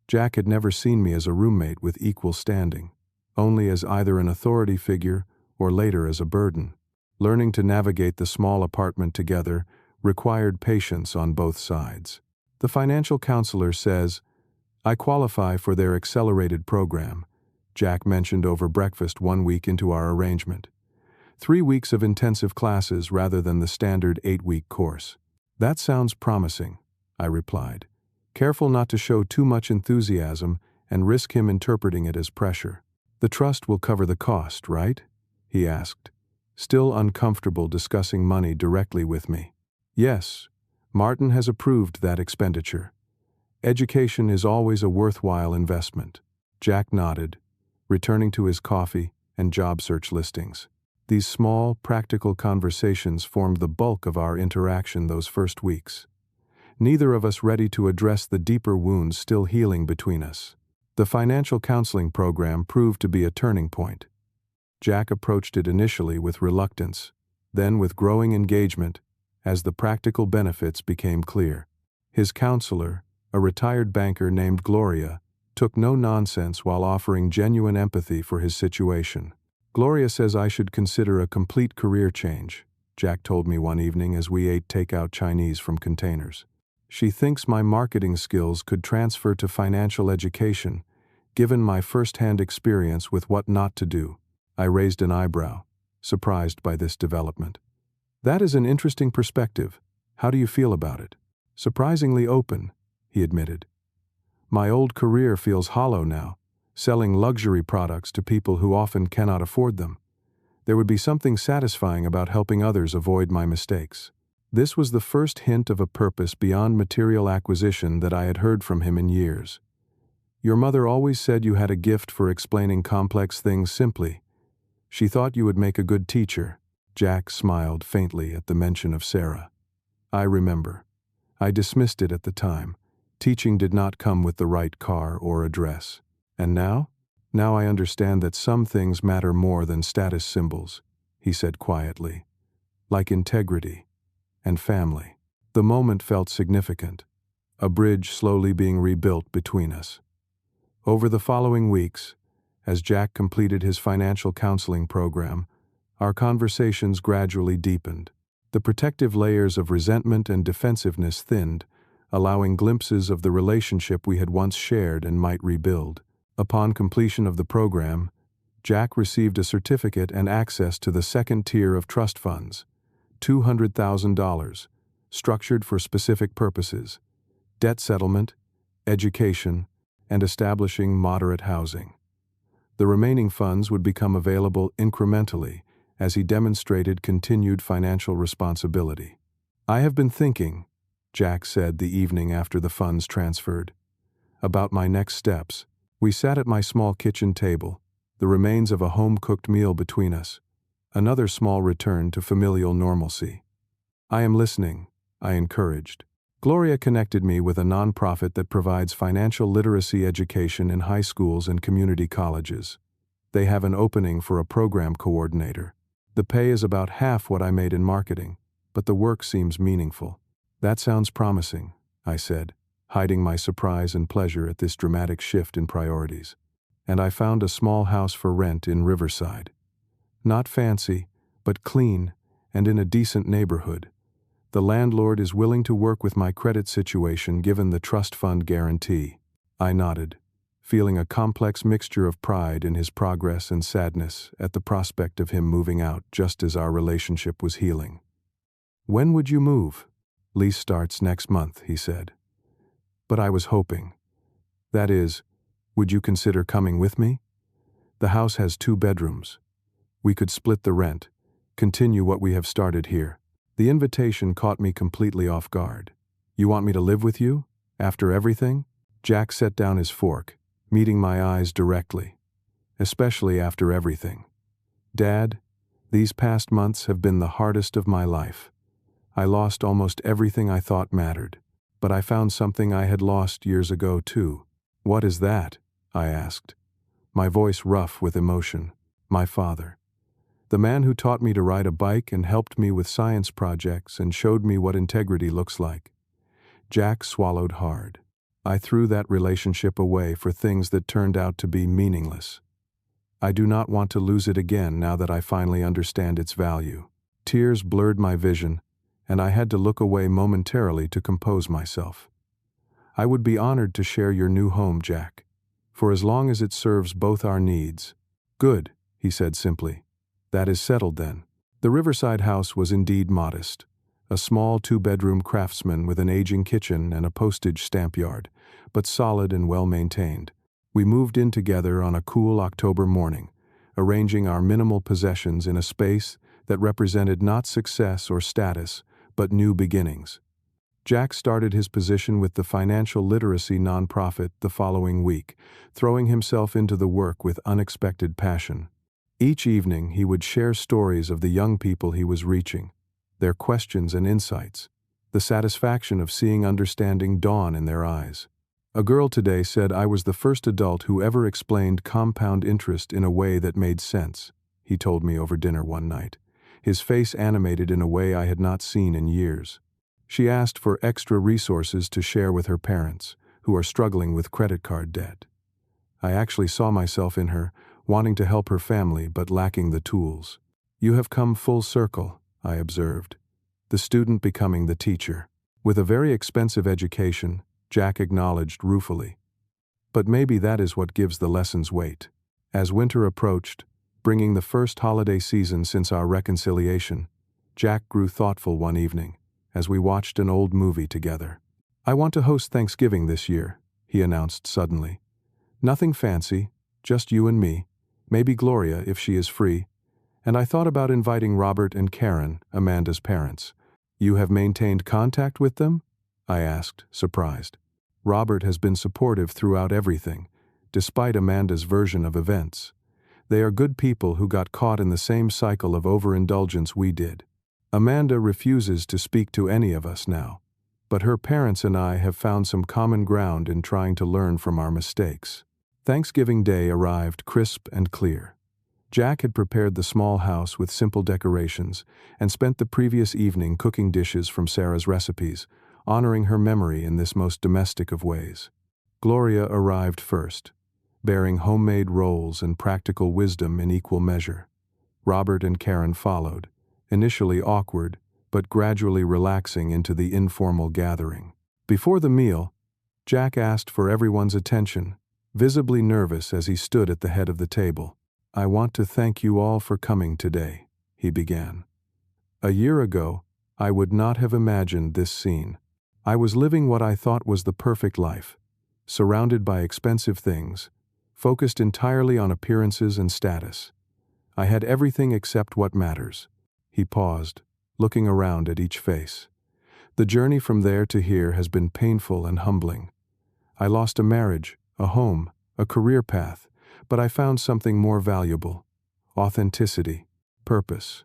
Jack had never seen me as a roommate with equal standing, only as either an authority figure or later as a burden. Learning to navigate the small apartment together required patience on both sides. The financial counselor says, "I qualify for their accelerated program," Jack mentioned over breakfast 1 week into our arrangement. 3 weeks of intensive classes rather than the standard 8-week course. "That sounds promising," I replied, careful not to show too much enthusiasm and risk him interpreting it as pressure. "The trust will cover the cost, right?" he asked, still uncomfortable discussing money directly with me. "Yes, Martin has approved that expenditure. Education is always a worthwhile investment." Jack nodded, returning to his coffee and job search listings. These small, practical conversations formed the bulk of our interaction those first weeks. Neither of us ready to address the deeper wounds still healing between us. The financial counseling program proved to be a turning point. Jack approached it initially with reluctance, then with growing engagement, as the practical benefits became clear. His counselor, a retired banker named Gloria, took no nonsense while offering genuine empathy for his situation. "Gloria says I should consider a complete career change," Jack told me one evening as we ate takeout Chinese from containers. "She thinks my marketing skills could transfer to financial education, given my first-hand experience with what not to do." I raised an eyebrow, surprised by this development. "That is an interesting perspective. How do you feel about it?" "Surprisingly open," he admitted. "My old career feels hollow now, selling luxury products to people who often cannot afford them. There would be something satisfying about helping others avoid my mistakes." This was the first hint of a purpose beyond material acquisition that I had heard from him in years. "Your mother always said you had a gift for explaining complex things simply. She thought you would make a good teacher." Jack smiled faintly at the mention of Sarah. "I remember. I dismissed it at the time. Teaching did not come with the right car or address. And now? Now I understand that some things matter more than status symbols," he said quietly. "Like integrity and family." The moment felt significant, a bridge slowly being rebuilt between us. Over the following weeks, as Jack completed his financial counseling program, our conversations gradually deepened. The protective layers of resentment and defensiveness thinned, allowing glimpses of the relationship we had once shared and might rebuild. Upon completion of the program, Jack received a certificate and access to the second tier of trust funds, $200,000, structured for specific purposes: debt settlement, education, and establishing moderate housing. The remaining funds would become available incrementally as he demonstrated continued financial responsibility. "I have been thinking," Jack said the evening after the funds transferred, "about my next steps." We sat at my small kitchen table, the remains of a home-cooked meal between us, another small return to familial normalcy. "I am listening," I encouraged. "Gloria connected me with a nonprofit that provides financial literacy education in high schools and community colleges. They have an opening for a program coordinator. The pay is about half what I made in marketing, but the work seems meaningful." "That sounds promising," I said, hiding my surprise and pleasure at this dramatic shift in priorities. "And I found a small house for rent in Riverside. Not fancy, but clean and in a decent neighborhood. The landlord is willing to work with my credit situation given the trust fund guarantee." I nodded, feeling a complex mixture of pride in his progress and sadness at the prospect of him moving out just as our relationship was healing. "When would you move?" "Lease starts next month," he said. "But I was hoping. That is, would you consider coming with me? The house has 2 bedrooms. We could split the rent, continue what we have started here." The invitation caught me completely off guard. "You want me to live with you? After everything?" Jack set down his fork, meeting my eyes directly. "Especially after everything. Dad, these past months have been the hardest of my life. I lost almost everything I thought mattered, but I found something I had lost years ago too." "What is that?" I asked, my voice rough with emotion. "My father. The man who taught me to ride a bike and helped me with science projects and showed me what integrity looks like." Jack swallowed hard. "I threw that relationship away for things that turned out to be meaningless. I do not want to lose it again now that I finally understand its value." Tears blurred my vision, and I had to look away momentarily to compose myself. "I would be honored to share your new home, Jack, for as long as it serves both our needs." "Good," he said simply. "That is settled then." The Riverside house was indeed modest. A small two-bedroom craftsman with an aging kitchen and a postage stamp yard, but solid and well-maintained. We moved in together on a cool October morning, arranging our minimal possessions in a space that represented not success or status, but new beginnings. Jack started his position with the financial literacy nonprofit the following week, throwing himself into the work with unexpected passion. Each evening he would share stories of the young people he was reaching, their questions and insights, the satisfaction of seeing understanding dawn in their eyes. "A girl today said I was the first adult who ever explained compound interest in a way that made sense," he told me over dinner one night, his face animated in a way I had not seen in years. "She asked for extra resources to share with her parents, who are struggling with credit card debt. I actually saw myself in her, wanting to help her family but lacking the tools." "You have come full circle," I observed, the student becoming the teacher. "With a very expensive education," Jack acknowledged ruefully. "But maybe that is what gives the lessons weight." As winter approached, bringing the first holiday season since our reconciliation, Jack grew thoughtful one evening, as we watched an old movie together. "I want to host Thanksgiving this year," he announced suddenly. "Nothing fancy, just you and me, maybe Gloria if she is free, and I thought about inviting Robert and Karen, Amanda's parents." "You have maintained contact with them?" I asked, surprised. "Robert has been supportive throughout everything, despite Amanda's version of events. They are good people who got caught in the same cycle of overindulgence we did. Amanda refuses to speak to any of us now, but her parents and I have found some common ground in trying to learn from our mistakes." Thanksgiving Day arrived crisp and clear. Jack had prepared the small house with simple decorations and spent the previous evening cooking dishes from Sarah's recipes, honoring her memory in this most domestic of ways. Gloria arrived first, bearing homemade rolls and practical wisdom in equal measure. Robert and Karen followed, initially awkward, but gradually relaxing into the informal gathering. Before the meal, Jack asked for everyone's attention, visibly nervous as he stood at the head of the table. "I want to thank you all for coming today," he began. "A year ago, I would not have imagined this scene. I was living what I thought was the perfect life, surrounded by expensive things, focused entirely on appearances and status. I had everything except what matters." He paused, looking around at each face. "The journey from there to here has been painful and humbling. I lost a marriage, a home, a career path, but I found something more valuable: authenticity, purpose,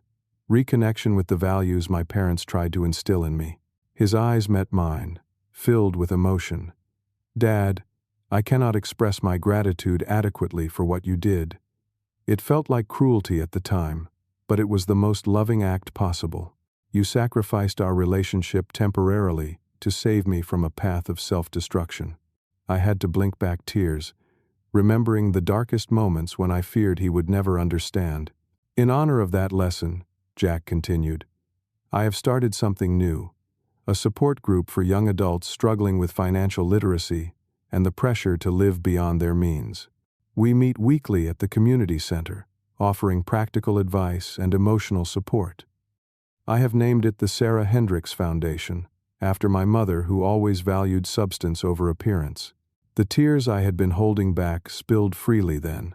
reconnection with the values my parents tried to instill in me." His eyes met mine, filled with emotion. "Dad, I cannot express my gratitude adequately for what you did. It felt like cruelty at the time, but it was the most loving act possible. You sacrificed our relationship temporarily to save me from a path of self-destruction." I had to blink back tears, remembering the darkest moments when I feared he would never understand. "In honor of that lesson," Jack continued, "I have started something new, a support group for young adults struggling with financial literacy and the pressure to live beyond their means. We meet weekly at the community center, offering practical advice and emotional support. I have named it the Sarah Hendricks Foundation, after my mother who always valued substance over appearance." The tears I had been holding back spilled freely then.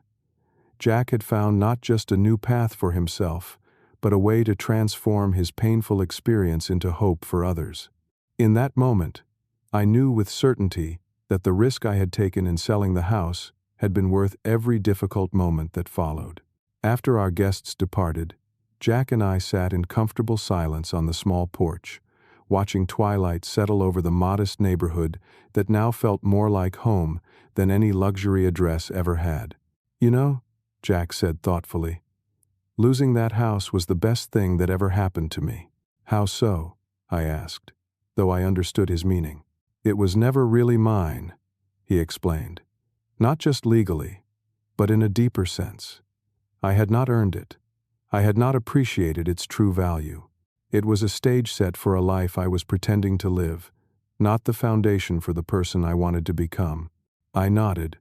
Jack had found not just a new path for himself, but a way to transform his painful experience into hope for others. In that moment, I knew with certainty that the risk I had taken in selling the house had been worth every difficult moment that followed. After our guests departed, Jack and I sat in comfortable silence on the small porch, watching twilight settle over the modest neighborhood that now felt more like home than any luxury address ever had. "You know," Jack said thoughtfully, "losing that house was the best thing that ever happened to me." "How so?" I asked, though I understood his meaning. "It was never really mine," he explained. "Not just legally, but in a deeper sense. I had not earned it. I had not appreciated its true value. It was a stage set for a life I was pretending to live, not the foundation for the person I wanted to become." I nodded,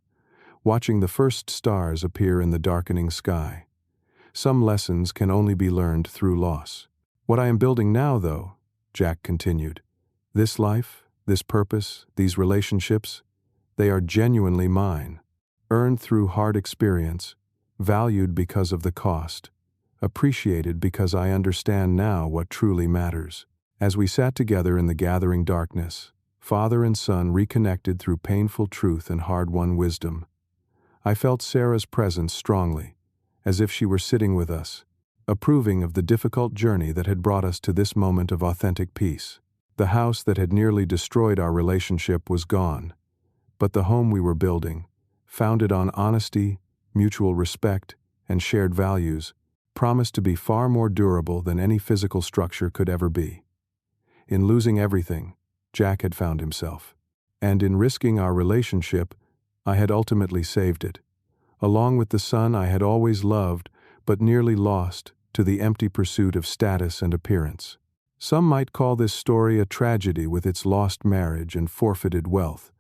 watching the first stars appear in the darkening sky. Some lessons can only be learned through loss. "What I am building now, though," Jack continued, "this life, this purpose, these relationships, they are genuinely mine. Earned through hard experience, valued because of the cost, appreciated because I understand now what truly matters." As we sat together in the gathering darkness, father and son reconnected through painful truth and hard-won wisdom, I felt Sarah's presence strongly, as if she were sitting with us, approving of the difficult journey that had brought us to this moment of authentic peace. The house that had nearly destroyed our relationship was gone, but the home we were building, founded on honesty, mutual respect, and shared values, promised to be far more durable than any physical structure could ever be. In losing everything, Jack had found himself. And in risking our relationship, I had ultimately saved it, along with the son I had always loved but nearly lost to the empty pursuit of status and appearance. Some might call this story a tragedy with its lost marriage and forfeited wealth,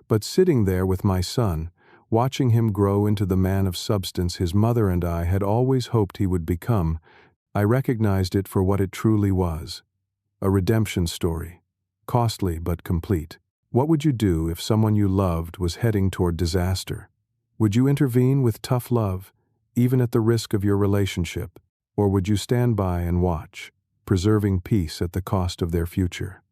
but sitting there with my son, watching him grow into the man of substance his mother and I had always hoped he would become, I recognized it for what it truly was: a redemption story, costly but complete. What would you do if someone you loved was heading toward disaster? Would you intervene with tough love, even at the risk of your relationship, or would you stand by and watch, preserving peace at the cost of their future?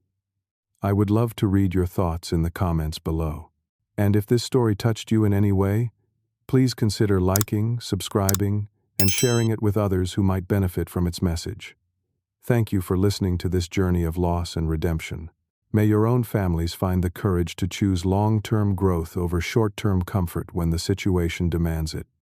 I would love to read your thoughts in the comments below. And if this story touched you in any way, please consider liking, subscribing, and sharing it with others who might benefit from its message. Thank you for listening to this journey of loss and redemption. May your own families find the courage to choose long-term growth over short-term comfort when the situation demands it.